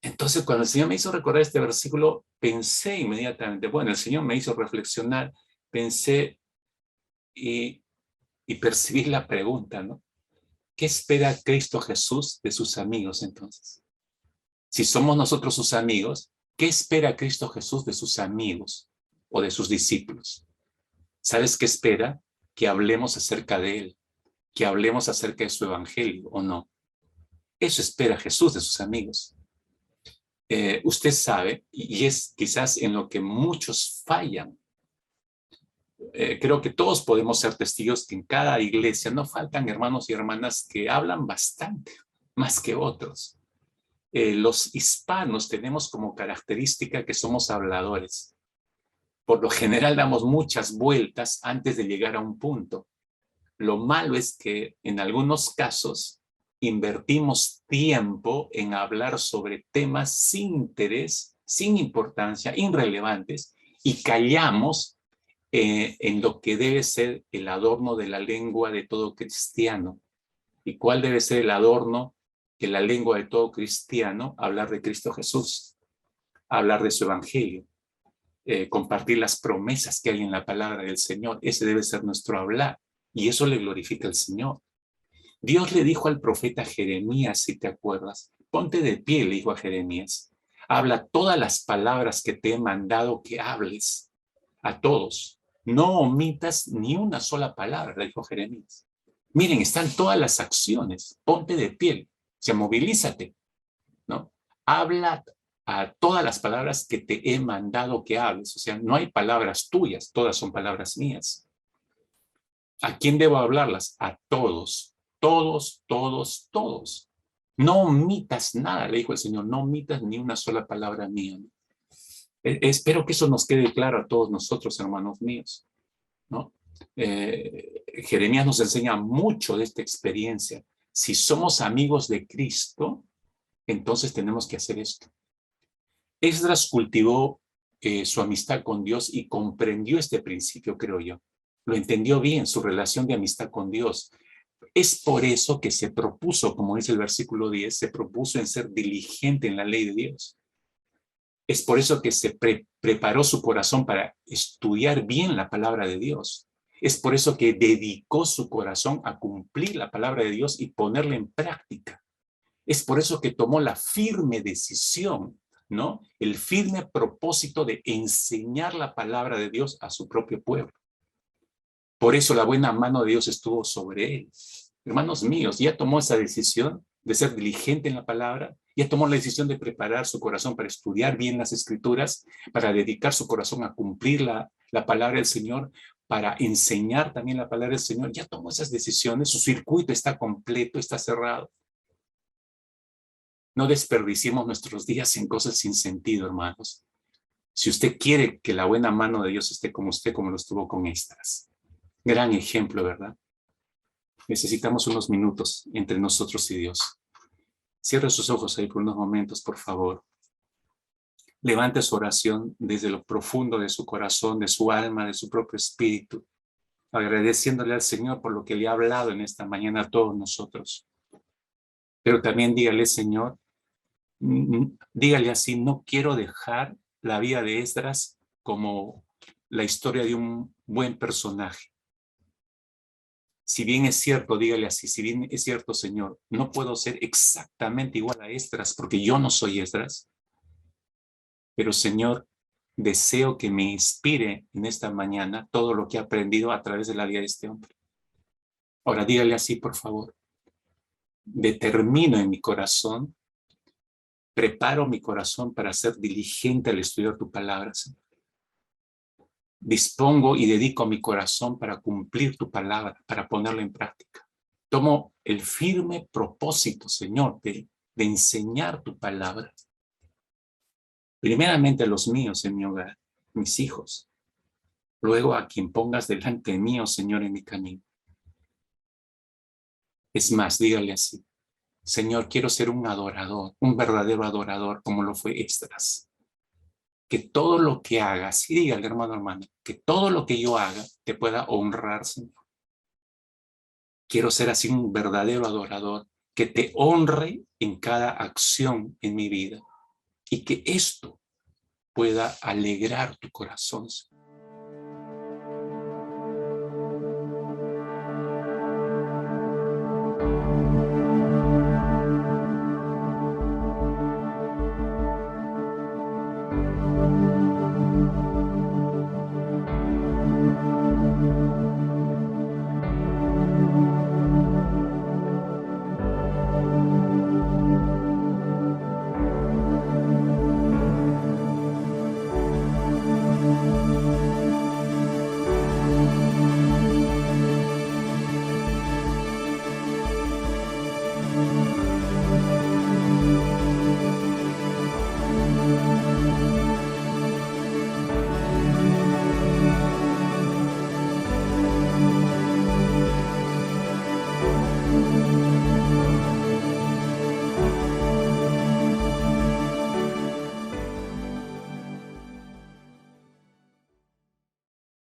Entonces, cuando el Señor me hizo recordar este versículo, pensé inmediatamente, bueno, el Señor me hizo reflexionar, pensé y percibí la pregunta, ¿no? ¿Qué espera Cristo Jesús de sus amigos entonces? Si somos nosotros sus amigos, ¿qué espera Cristo Jesús de sus amigos o de sus discípulos? ¿Sabes qué espera? Que hablemos acerca de Él, que hablemos acerca de su evangelio, ¿o no? Eso espera Jesús de sus amigos. Usted sabe, y es quizás en lo que muchos fallan. Creo que todos podemos ser testigos que en cada iglesia no faltan hermanos y hermanas que hablan bastante, más que otros. Los hispanos tenemos como característica que somos habladores. Por lo general damos muchas vueltas antes de llegar a un punto. Lo malo es que en algunos casos invertimos tiempo en hablar sobre temas sin interés, sin importancia, irrelevantes, y callamos en lo que debe ser el adorno de la lengua de todo cristiano. ¿Y cuál debe ser el adorno de la lengua de todo cristiano? Hablar de Cristo Jesús, hablar de su evangelio, compartir las promesas que hay en la palabra del Señor. Ese debe ser nuestro hablar, y eso le glorifica al Señor. Dios le dijo al profeta Jeremías, si te acuerdas, ponte de pie, le dijo a Jeremías, habla todas las palabras que te he mandado que hables, a todos. No omitas ni una sola palabra, le dijo Jeremías. Miren, están todas las acciones, ponte de pie, movilízate, ¿no? Habla a todas las palabras que te he mandado que hables, o sea, no hay palabras tuyas, todas son palabras mías. ¿A quién debo hablarlas? A todos, todos, todos, todos. No omitas nada, le dijo el Señor, no omitas ni una sola palabra mía. Espero que eso nos quede claro a todos nosotros, hermanos míos, ¿no? Jeremías nos enseña mucho de esta experiencia. Si somos amigos de Cristo, entonces tenemos que hacer esto. Esdras cultivó su amistad con Dios y comprendió este principio, creo yo. Lo entendió bien, su relación de amistad con Dios. Es por eso que se propuso, como dice el versículo 10, se propuso en ser diligente en la ley de Dios. Es por eso que se preparó su corazón para estudiar bien la palabra de Dios. Es por eso que dedicó su corazón a cumplir la palabra de Dios y ponerla en práctica. Es por eso que tomó la firme decisión, ¿no? El firme propósito de enseñar la palabra de Dios a su propio pueblo. Por eso la buena mano de Dios estuvo sobre él. Hermanos míos, ya tomó esa decisión de ser diligente en la palabra, ya tomó la decisión de preparar su corazón para estudiar bien las Escrituras, para dedicar su corazón a cumplir la palabra del Señor, para enseñar también la palabra del Señor. Ya tomó esas decisiones, su circuito está completo, está cerrado. No desperdiciemos nuestros días en cosas sin sentido, hermanos. Si usted quiere que la buena mano de Dios esté con usted como lo estuvo con Esdras. Gran ejemplo, ¿verdad? Necesitamos unos minutos entre nosotros y Dios. Cierre sus ojos ahí por unos momentos, por favor. Levante su oración desde lo profundo de su corazón, de su alma, de su propio espíritu, agradeciéndole al Señor por lo que le ha hablado en esta mañana a todos nosotros. Pero también dígale, Señor, dígale así, no quiero dejar la vida de Esdras como la historia de un buen personaje. Si bien es cierto, dígale así, si bien es cierto, Señor, no puedo ser exactamente igual a Esdras porque yo no soy Esdras, pero Señor, deseo que me inspire en esta mañana todo lo que he aprendido a través de la vida de este hombre. Ahora dígale así, por favor. Determino en mi corazón, preparo mi corazón para ser diligente al estudiar tu palabra, Señor. Dispongo y dedico mi corazón para cumplir tu palabra, para ponerla en práctica. Tomo el firme propósito, Señor, de enseñar tu palabra. Primeramente a los míos en mi hogar, mis hijos. Luego a quien pongas delante mío, Señor, en mi camino. Es más, dígale así. Señor, quiero ser un adorador, un verdadero adorador, como lo fue Esdras. Que todo lo que hagas, sí, dígale, hermano, que todo lo que yo haga te pueda honrar, Señor. Quiero ser así un verdadero adorador, que te honre en cada acción en mi vida y que esto pueda alegrar tu corazón, Señor.